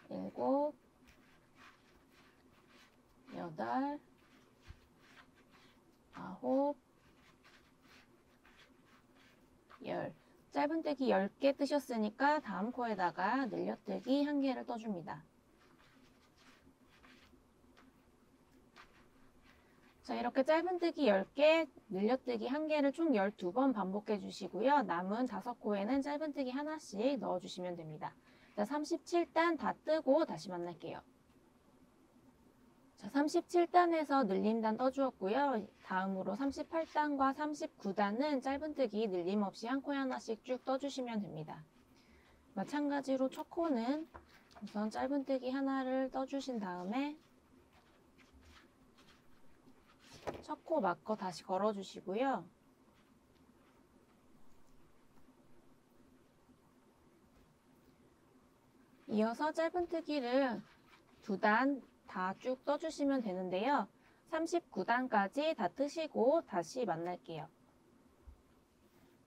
일곱, 여덟, 아홉, 열. 짧은뜨기 10개 뜨셨으니까 다음 코에다가 늘려뜨기 1개를 떠줍니다. 자, 이렇게 짧은뜨기 10개, 늘려뜨기 1개를 총 12번 반복해 주시고요. 남은 5코에는 짧은뜨기 하나씩 넣어주시면 됩니다. 자, 37단 다 뜨고 다시 만날게요. 자, 37단에서 늘림단 떠주었고요. 다음으로 38단과 39단은 짧은뜨기 늘림 없이 한 코에 하나씩 쭉 떠주시면 됩니다. 마찬가지로 첫 코는 우선 짧은뜨기 하나를 떠주신 다음에 첫 코 마커 다시 걸어주시고요. 이어서 짧은뜨기를 2단 다 쭉 떠주시면 되는데요. 39단까지 다 뜨시고 다시 만날게요.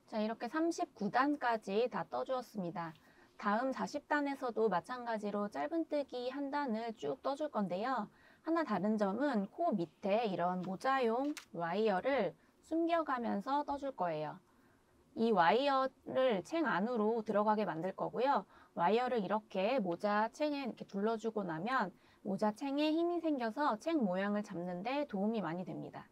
자, 이렇게 39단까지 다 떠주었습니다. 다음 40단에서도 마찬가지로 짧은뜨기 한 단을 쭉 떠줄 건데요. 하나 다른 점은 코 밑에 이런 모자용 와이어를 숨겨가면서 떠줄 거예요. 이 와이어를 챙 안으로 들어가게 만들 거고요. 와이어를 이렇게 모자 챙에 이렇게 둘러주고 나면 모자 챙에 힘이 생겨서 챙 모양을 잡는 데 도움이 많이 됩니다.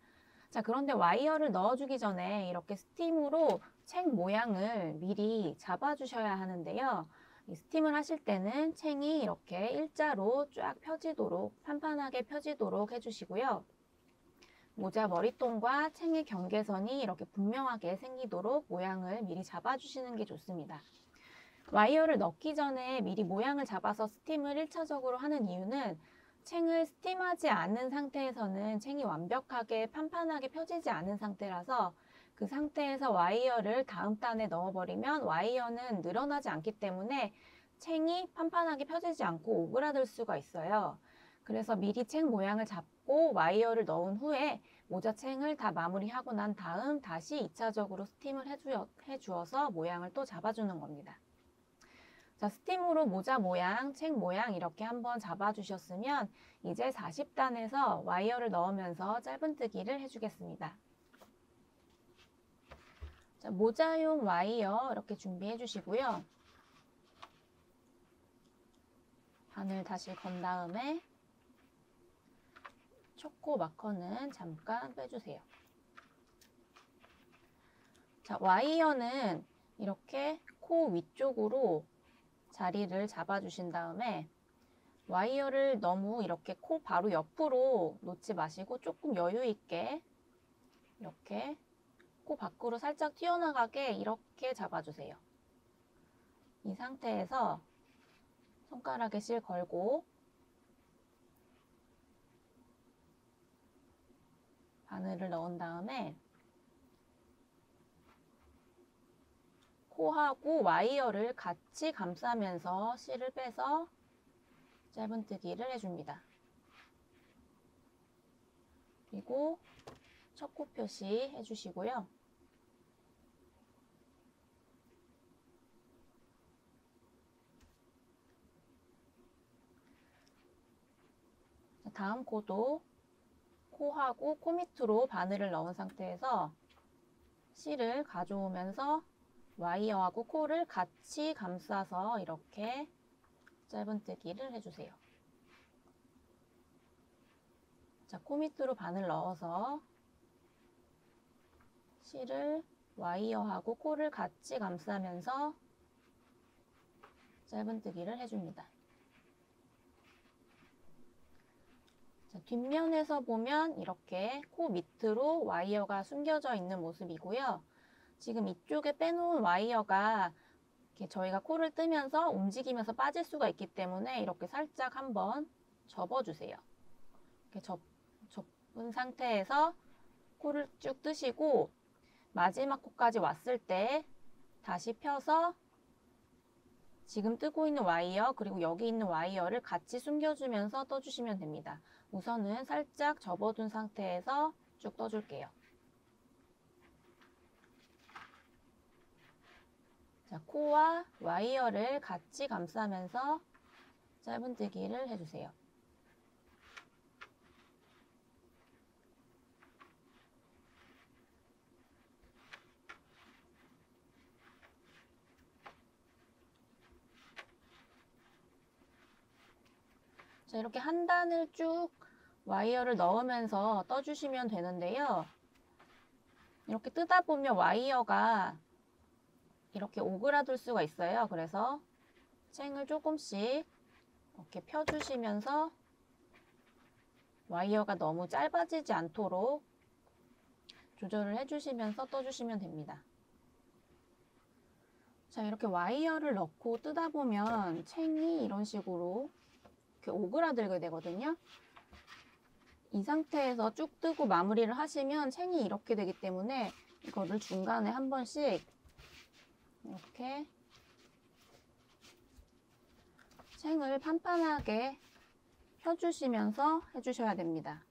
자, 그런데 와이어를 넣어주기 전에 이렇게 스팀으로 챙 모양을 미리 잡아주셔야 하는데요. 이 스팀을 하실 때는 챙이 이렇게 일자로 쫙 펴지도록, 판판하게 펴지도록 해주시고요. 모자 머리통과 챙의 경계선이 이렇게 분명하게 생기도록 모양을 미리 잡아주시는 게 좋습니다. 와이어를 넣기 전에 미리 모양을 잡아서 스팀을 1차적으로 하는 이유는 챙을 스팀하지 않은 상태에서는 챙이 완벽하게 판판하게 펴지지 않은 상태라서 그 상태에서 와이어를 다음 단에 넣어버리면 와이어는 늘어나지 않기 때문에 챙이 판판하게 펴지지 않고 오그라들 수가 있어요. 그래서 미리 챙 모양을 잡고 와이어를 넣은 후에 모자 챙을 다 마무리하고 난 다음 다시 2차적으로 스팀을 해주어서 모양을 또 잡아주는 겁니다. 자, 스팀으로 모자 모양, 챙 모양 이렇게 한번 잡아주셨으면 이제 40단에서 와이어를 넣으면서 짧은뜨기를 해주겠습니다. 자, 모자용 와이어 이렇게 준비해 주시고요. 바늘 다시 건 다음에 초코 마커는 잠깐 빼주세요. 자, 와이어는 이렇게 코 위쪽으로 자리를 잡아주신 다음에 와이어를 너무 이렇게 코 바로 옆으로 놓지 마시고 조금 여유 있게 이렇게 코 밖으로 살짝 튀어나가게 이렇게 잡아주세요. 이 상태에서 손가락에 실 걸고 바늘을 넣은 다음에 코하고 와이어를 같이 감싸면서 실을 빼서 짧은뜨기를 해줍니다. 그리고 첫 코 표시 해주시고요. 다음 코도 코하고 코 밑으로 바늘을 넣은 상태에서 실을 가져오면서 와이어하고 코를 같이 감싸서 이렇게 짧은뜨기를 해주세요. 자, 코 밑으로 바늘 넣어서 실을 와이어하고 코를 같이 감싸면서 짧은뜨기를 해줍니다. 자, 뒷면에서 보면 이렇게 코 밑으로 와이어가 숨겨져 있는 모습이고요. 지금 이쪽에 빼놓은 와이어가 이렇게 저희가 코를 뜨면서 움직이면서 빠질 수가 있기 때문에 이렇게 살짝 한번 접어주세요. 이렇게 접은 상태에서 코를 쭉 뜨시고 마지막 코까지 왔을 때 다시 펴서 지금 뜨고 있는 와이어 그리고 여기 있는 와이어를 같이 숨겨주면서 떠주시면 됩니다. 우선은 살짝 접어둔 상태에서 쭉 떠줄게요. 자, 코와 와이어를 같이 감싸면서 짧은뜨기를 해주세요. 자, 이렇게 한 단을 쭉 와이어를 넣으면서 떠주시면 되는데요. 이렇게 뜨다 보면 와이어가 이렇게 오그라들 수가 있어요. 그래서 챙을 조금씩 이렇게 펴주시면서 와이어가 너무 짧아지지 않도록 조절을 해주시면서 떠주시면 됩니다. 자, 이렇게 와이어를 넣고 뜨다 보면 챙이 이런 식으로 이렇게 오그라들게 되거든요. 이 상태에서 쭉 뜨고 마무리를 하시면 챙이 이렇게 되기 때문에 이거를 중간에 한 번씩 이렇게 챙을 판판하게 펴주시면서 해주셔야 됩니다.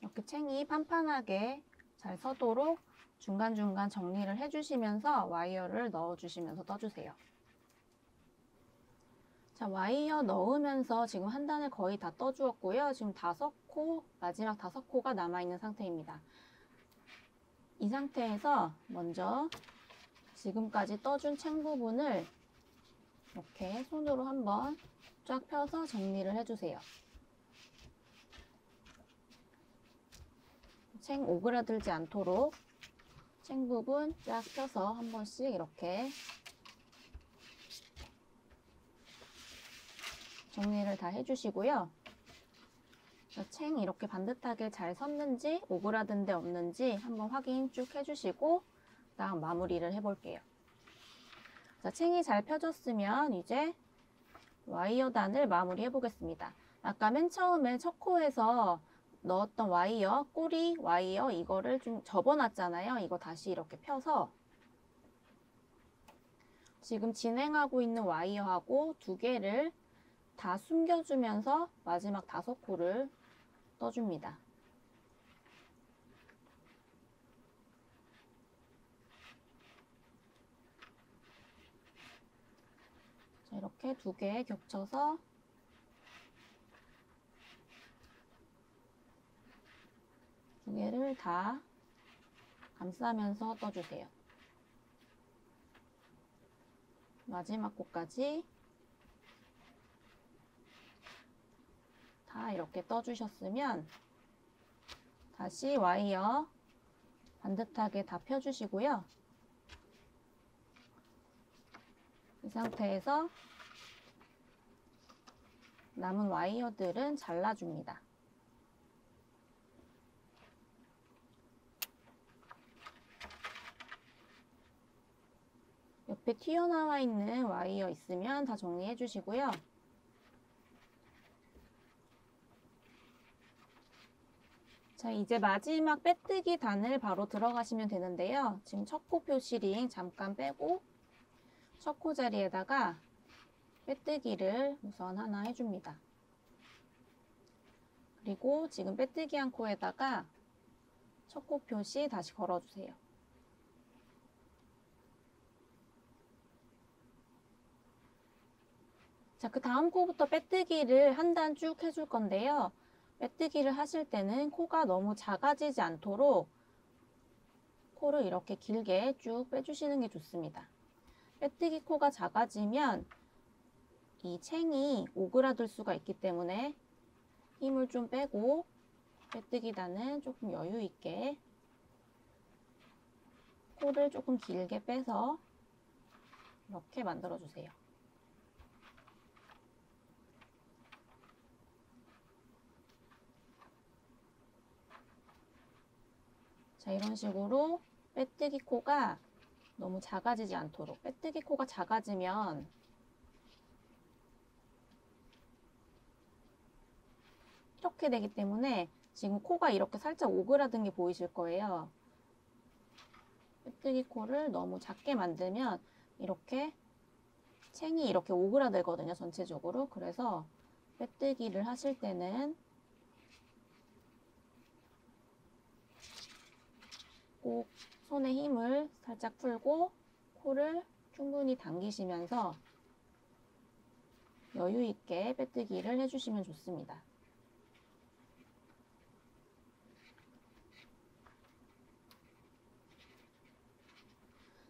이렇게 챙이 판판하게 잘 서도록 중간중간 정리를 해주시면서 와이어를 넣어주시면서 떠주세요. 자, 와이어 넣으면서 지금 한 단을 거의 다 떠주었고요. 지금 5코, 마지막 5코가 남아있는 상태입니다. 이 상태에서 먼저 지금까지 떠준 챙 부분을 이렇게 손으로 한번 쫙 펴서 정리를 해주세요. 챙 오그라들지 않도록 챙 부분 쫙 펴서 한 번씩 이렇게 정리를 다 해주시고요. 챙 이렇게 반듯하게 잘 섰는지 오그라든 데 없는지 한번 확인 쭉 해주시고 다음 마무리를 해볼게요. 자, 챙이 잘 펴졌으면 이제 와이어단을 마무리 해보겠습니다. 아까 맨 처음에 첫 코에서 넣었던 와이어, 꼬리 와이어 이거를 좀 접어놨잖아요. 이거 다시 이렇게 펴서 지금 진행하고 있는 와이어하고 두 개를 다 숨겨주면서 마지막 5코를 떠줍니다. 자, 이렇게 두 개 겹쳐서 두 개를 다 감싸면서 떠주세요. 마지막 코까지 다 이렇게 떠주셨으면 다시 와이어 반듯하게 다 펴주시고요. 이 상태에서 남은 와이어들은 잘라줍니다. 옆에 튀어나와 있는 와이어 있으면 다 정리해 주시고요. 자, 이제 마지막 빼뜨기 단을 바로 들어가시면 되는데요. 지금 첫 코 표시링 잠깐 빼고 첫 코 자리에다가 빼뜨기를 우선 하나 해줍니다. 그리고 지금 빼뜨기 한 코에다가 첫 코 표시 다시 걸어주세요. 자, 그 다음 코부터 빼뜨기를 한 단 쭉 해줄 건데요. 빼뜨기를 하실 때는 코가 너무 작아지지 않도록 코를 이렇게 길게 쭉 빼주시는 게 좋습니다. 빼뜨기 코가 작아지면 이 챙이 오그라들 수가 있기 때문에 힘을 좀 빼고 빼뜨기 단은 조금 여유 있게 코를 조금 길게 빼서 이렇게 만들어 주세요. 자, 이런 식으로 빼뜨기 코가 너무 작아지지 않도록, 빼뜨기 코가 작아지면 이렇게 되기 때문에 지금 코가 이렇게 살짝 오그라든 게 보이실 거예요. 빼뜨기 코를 너무 작게 만들면 이렇게 챙이 이렇게 오그라들거든요, 전체적으로. 그래서 빼뜨기를 하실 때는 꼭 손에 힘을 살짝 풀고 코를 충분히 당기시면서 여유 있게 빼뜨기를 해주시면 좋습니다.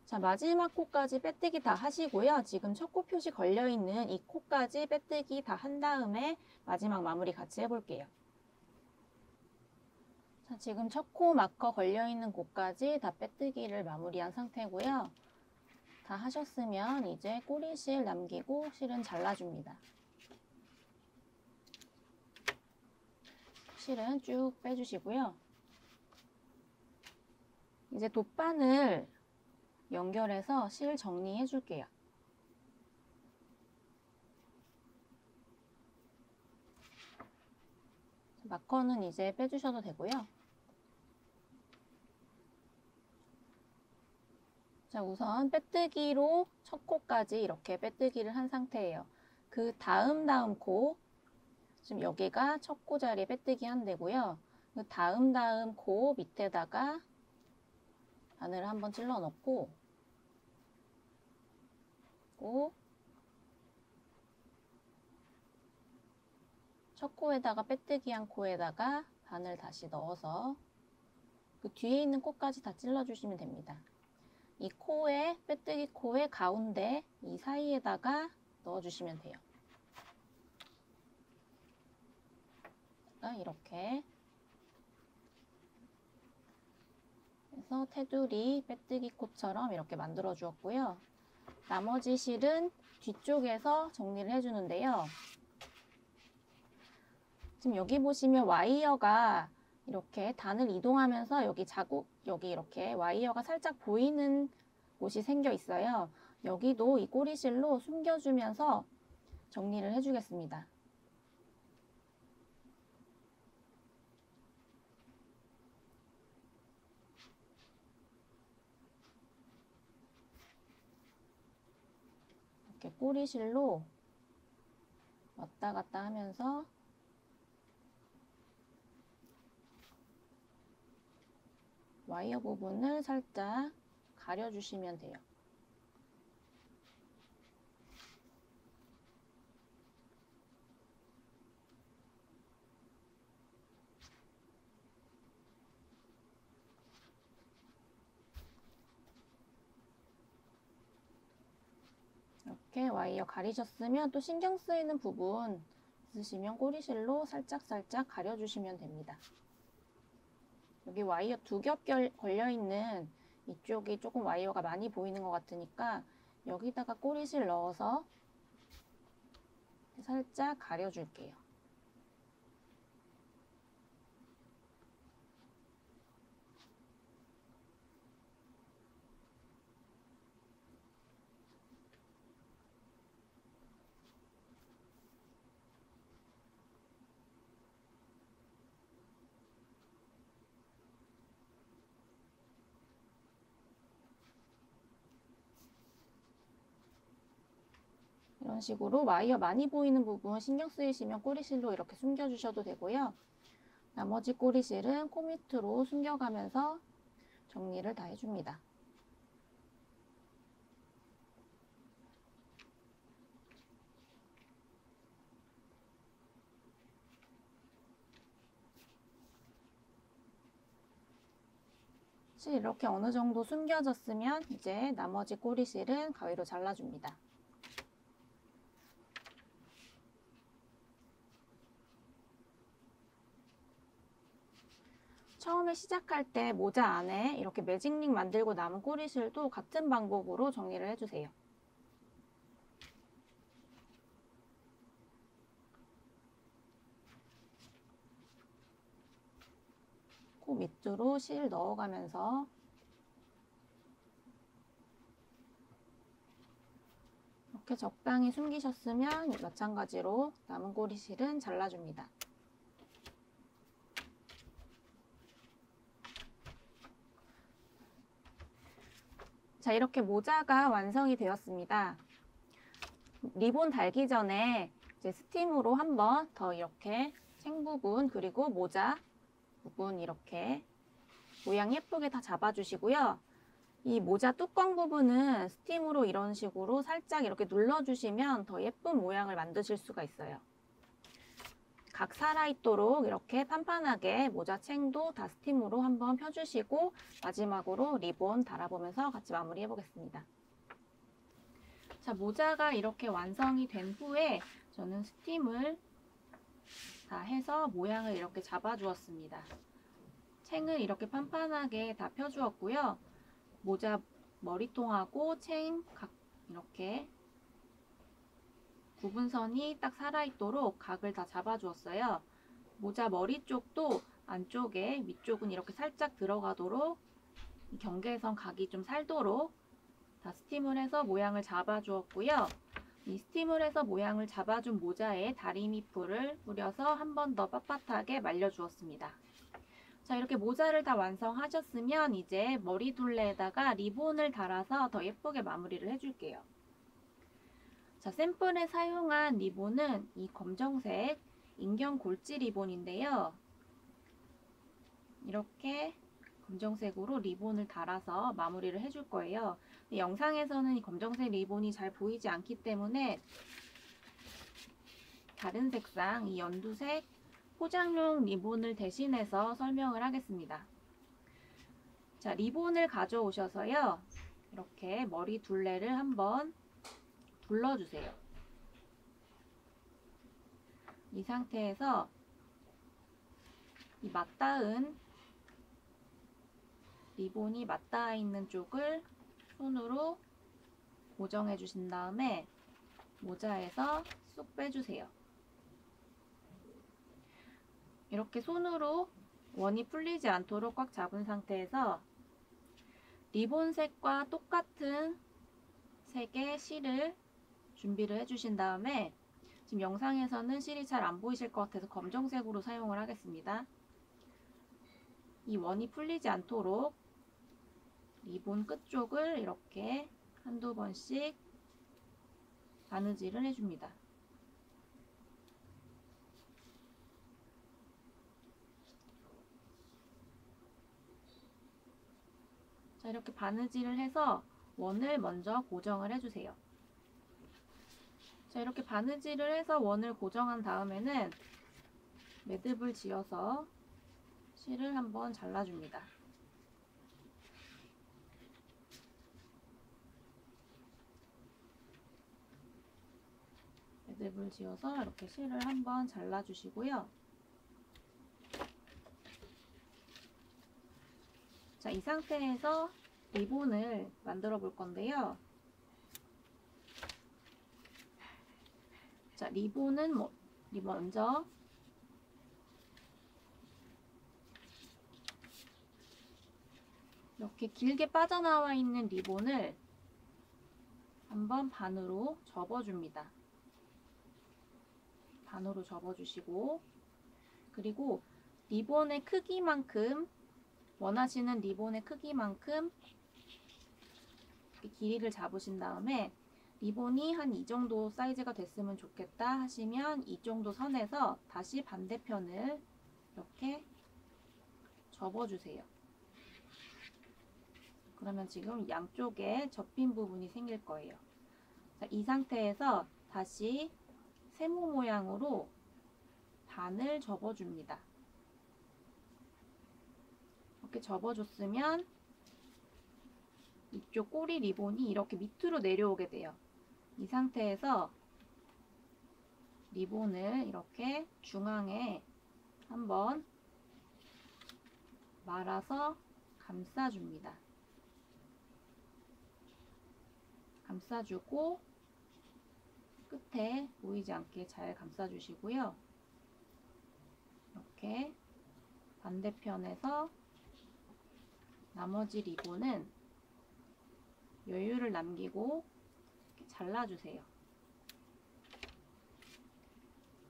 자, 마지막 코까지 빼뜨기 다 하시고요. 지금 첫 코 표시 걸려있는 이 코까지 빼뜨기 다 한 다음에 마지막 마무리 같이 해볼게요. 자, 지금 첫 코 마커 걸려있는 코까지 다 빼뜨기를 마무리한 상태고요. 다 하셨으면 이제 꼬리실 남기고 실은 잘라줍니다. 실은 쭉 빼주시고요. 이제 돗바늘 연결해서 실 정리해 줄게요. 마커는 이제 빼주셔도 되고요. 자, 우선 빼뜨기로 첫 코까지 이렇게 빼뜨기를 한 상태예요. 그 다음 코, 지금 여기가 첫 코 자리에 빼뜨기 한 데고요. 그 다음 코 밑에다가 바늘을 한번 찔러 넣고 첫 코에다가 빼뜨기 한 코에다가 바늘 다시 넣어서 그 뒤에 있는 코까지 다 찔러 주시면 됩니다. 이 코에 빼뜨기 코의 가운데 이 사이에다가 넣어 주시면 돼요. 이렇게 해서 테두리 빼뜨기 코처럼 이렇게 만들어 주었고요. 나머지 실은 뒤쪽에서 정리를 해주는데요. 지금 여기 보시면 와이어가 이렇게 단을 이동하면서 여기 자국, 여기 이렇게 와이어가 살짝 보이는 곳이 생겨 있어요. 여기도 이 꼬리실로 숨겨주면서 정리를 해주겠습니다. 이렇게 꼬리실로 왔다 갔다 하면서 와이어 부분을 살짝 가려주시면 돼요. 이렇게 와이어 가리셨으면 또 신경 쓰이는 부분 있으시면 꼬리실로 살짝 가려주시면 됩니다. 여기 와이어 두 겹 걸려있는 이쪽이 조금 와이어가 많이 보이는 것 같으니까 여기다가 꼬리실 넣어서 살짝 가려줄게요. 이런 식으로 와이어 많이 보이는 부분 신경 쓰이시면 꼬리실로 이렇게 숨겨주셔도 되고요. 나머지 꼬리실은 코 밑으로 숨겨가면서 정리를 다 해줍니다. 이렇게 어느 정도 숨겨졌으면 이제 나머지 꼬리실은 가위로 잘라줍니다. 처음에 시작할 때 모자 안에 이렇게 매직링 만들고 남은 꼬리실도 같은 방법으로 정리를 해주세요. 코 밑으로 실 넣어가면서 이렇게 적당히 숨기셨으면 마찬가지로 남은 꼬리실은 잘라줍니다. 자, 이렇게 모자가 완성이 되었습니다. 리본 달기 전에 이제 스팀으로 한번 더 이렇게 생 부분 그리고 모자 부분 이렇게 모양 예쁘게 다 잡아주시고요. 이 모자 뚜껑 부분은 스팀으로 이런 식으로 살짝 이렇게 눌러주시면 더 예쁜 모양을 만드실 수가 있어요. 각 살아있도록 이렇게 판판하게 모자 챙도 다 스팀으로 한번 펴주시고 마지막으로 리본 달아보면서 같이 마무리해 보겠습니다. 자, 모자가 이렇게 완성이 된 후에 저는 스팀을 다 해서 모양을 이렇게 잡아주었습니다. 챙을 이렇게 판판하게 다 펴주었고요. 모자 머리통하고 챙 각 이렇게 구분선이 딱 살아있도록 각을 다 잡아주었어요. 모자 머리 쪽도 안쪽에 위쪽은 이렇게 살짝 들어가도록 경계선 각이 좀 살도록 다 스팀을 해서 모양을 잡아주었고요. 이 스팀을 해서 모양을 잡아준 모자에 다리미풀을 뿌려서 한 번 더 빳빳하게 말려주었습니다. 자, 이렇게 모자를 다 완성하셨으면 이제 머리 둘레에다가 리본을 달아서 더 예쁘게 마무리를 해줄게요. 자, 샘플에 사용한 리본은 이 검정색 인견 골지 리본인데요. 이렇게 검정색으로 리본을 달아서 마무리를 해줄 거예요. 영상에서는 이 검정색 리본이 잘 보이지 않기 때문에 다른 색상 이 연두색 포장용 리본을 대신해서 설명을 하겠습니다. 자, 리본을 가져오셔서요. 이렇게 머리 둘레를 한번 둘러주세요. 이 상태에서 이 맞닿은 리본이 맞닿아 있는 쪽을 손으로 고정해 주신 다음에 모자에서 쏙 빼주세요. 이렇게 손으로 원이 풀리지 않도록 꽉 잡은 상태에서 리본색과 똑같은 색의 실을 준비를 해주신 다음에, 지금 영상에서는 실이 잘 안 보이실 것 같아서 검정색으로 사용을 하겠습니다. 이 원이 풀리지 않도록 리본 끝쪽을 이렇게 한두 번씩 바느질을 해줍니다. 자, 이렇게 바느질을 해서 원을 먼저 고정을 해주세요. 자, 이렇게 바느질을 해서 원을 고정한 다음에는 매듭을 지어서 실을 한번 잘라줍니다. 매듭을 지어서 이렇게 실을 한번 잘라주시고요. 자, 이 상태에서 리본을 만들어 볼 건데요. 자, 리본은 먼저 이렇게 길게 빠져나와 있는 리본을 한번 반으로 접어줍니다. 반으로 접어주시고, 그리고 리본의 크기만큼, 원하시는 리본의 크기만큼 길이를 잡으신 다음에 리본이 한 이 정도 사이즈가 됐으면 좋겠다 하시면 이 정도 선에서 다시 반대편을 이렇게 접어주세요. 그러면 지금 양쪽에 접힌 부분이 생길 거예요. 자, 이 상태에서 다시 세모 모양으로 반을 접어줍니다. 이렇게 접어줬으면 이쪽 꼬리 리본이 이렇게 밑으로 내려오게 돼요. 이 상태에서 리본을 이렇게 중앙에 한번 말아서 감싸줍니다. 감싸주고 끝에 보이지 않게 잘 감싸주시고요. 이렇게 반대편에서 나머지 리본은 여유를 남기고 이렇게 잘라주세요.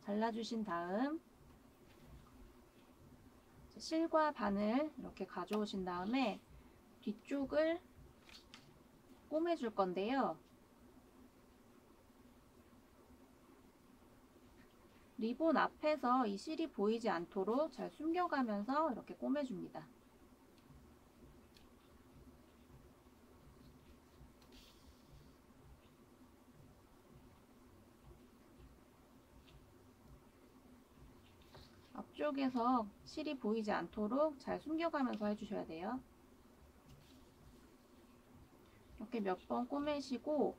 잘라주신 다음 실과 바늘 이렇게 가져오신 다음에 뒤쪽을 꼬매줄 건데요. 리본 앞에서 이 실이 보이지 않도록 잘 숨겨가면서 이렇게 꼬매줍니다. 앞쪽에서 실이 보이지 않도록 잘 숨겨가면서 해주셔야 돼요. 이렇게 몇 번 꼬매시고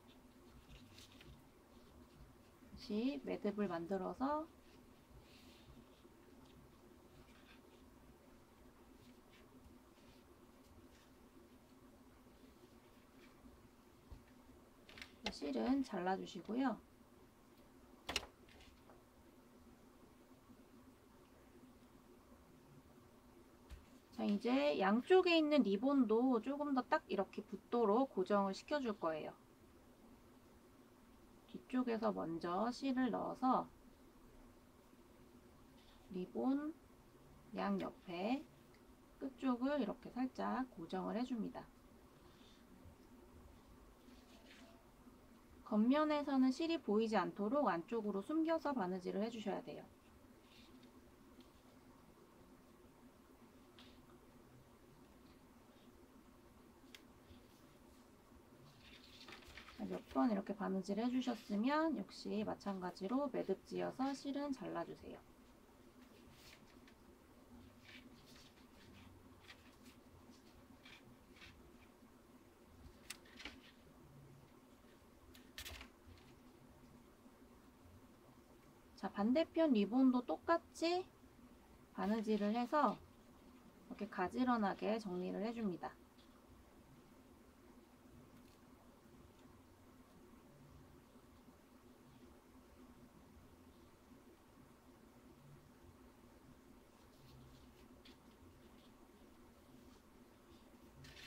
다시 매듭을 만들어서 실은 잘라주시고요. 자, 이제 양쪽에 있는 리본도 조금 더 딱 이렇게 붙도록 고정을 시켜줄 거예요. 뒤쪽에서 먼저 실을 넣어서 리본 양옆에 끝쪽을 이렇게 살짝 고정을 해줍니다. 겉면에서는 실이 보이지 않도록 안쪽으로 숨겨서 바느질을 해주셔야 돼요. 몇 번 이렇게 바느질 해주셨으면 역시 마찬가지로 매듭 지어서 실은 잘라주세요. 자, 반대편 리본도 똑같이 바느질을 해서 이렇게 가지런하게 정리를 해줍니다.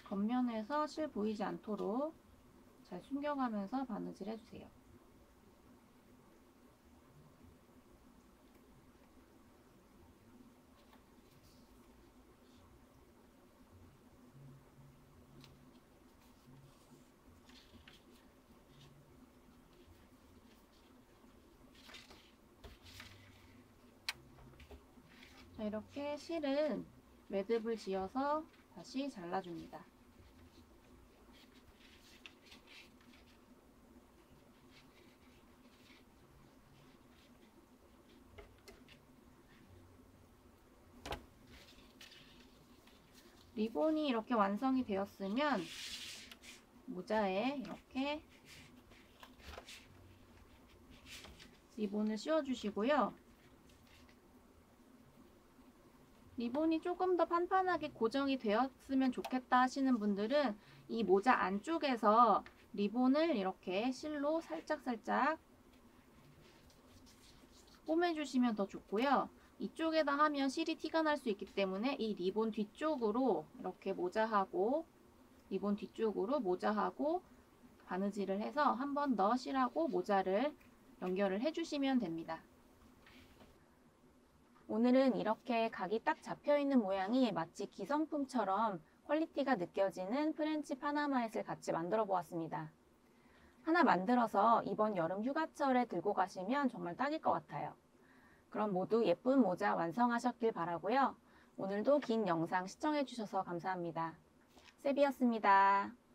겉면에서 실 보이지 않도록 잘 숨겨가면서 바느질 해주세요. 자, 이렇게 실은 매듭을 지어서 다시 잘라줍니다. 리본이 이렇게 완성이 되었으면 모자에 이렇게 리본을 씌워주시고요. 리본이 조금 더 판판하게 고정이 되었으면 좋겠다 하시는 분들은 이 모자 안쪽에서 리본을 이렇게 실로 살짝살짝 꼬매주시면 더 좋고요. 이쪽에다 하면 실이 티가 날 수 있기 때문에 이 리본 뒤쪽으로 이렇게 모자하고 리본 뒤쪽으로 모자하고 바느질을 해서 한 번 더 실하고 모자를 연결을 해주시면 됩니다. 오늘은 이렇게 각이 딱 잡혀있는 모양이 마치 기성품처럼 퀄리티가 느껴지는 프렌치 파나마잇을 같이 만들어 보았습니다. 하나 만들어서 이번 여름 휴가철에 들고 가시면 정말 딱일 것 같아요. 그럼 모두 예쁜 모자 완성하셨길 바라고요. 오늘도 긴 영상 시청해 주셔서 감사합니다. 세비였습니다.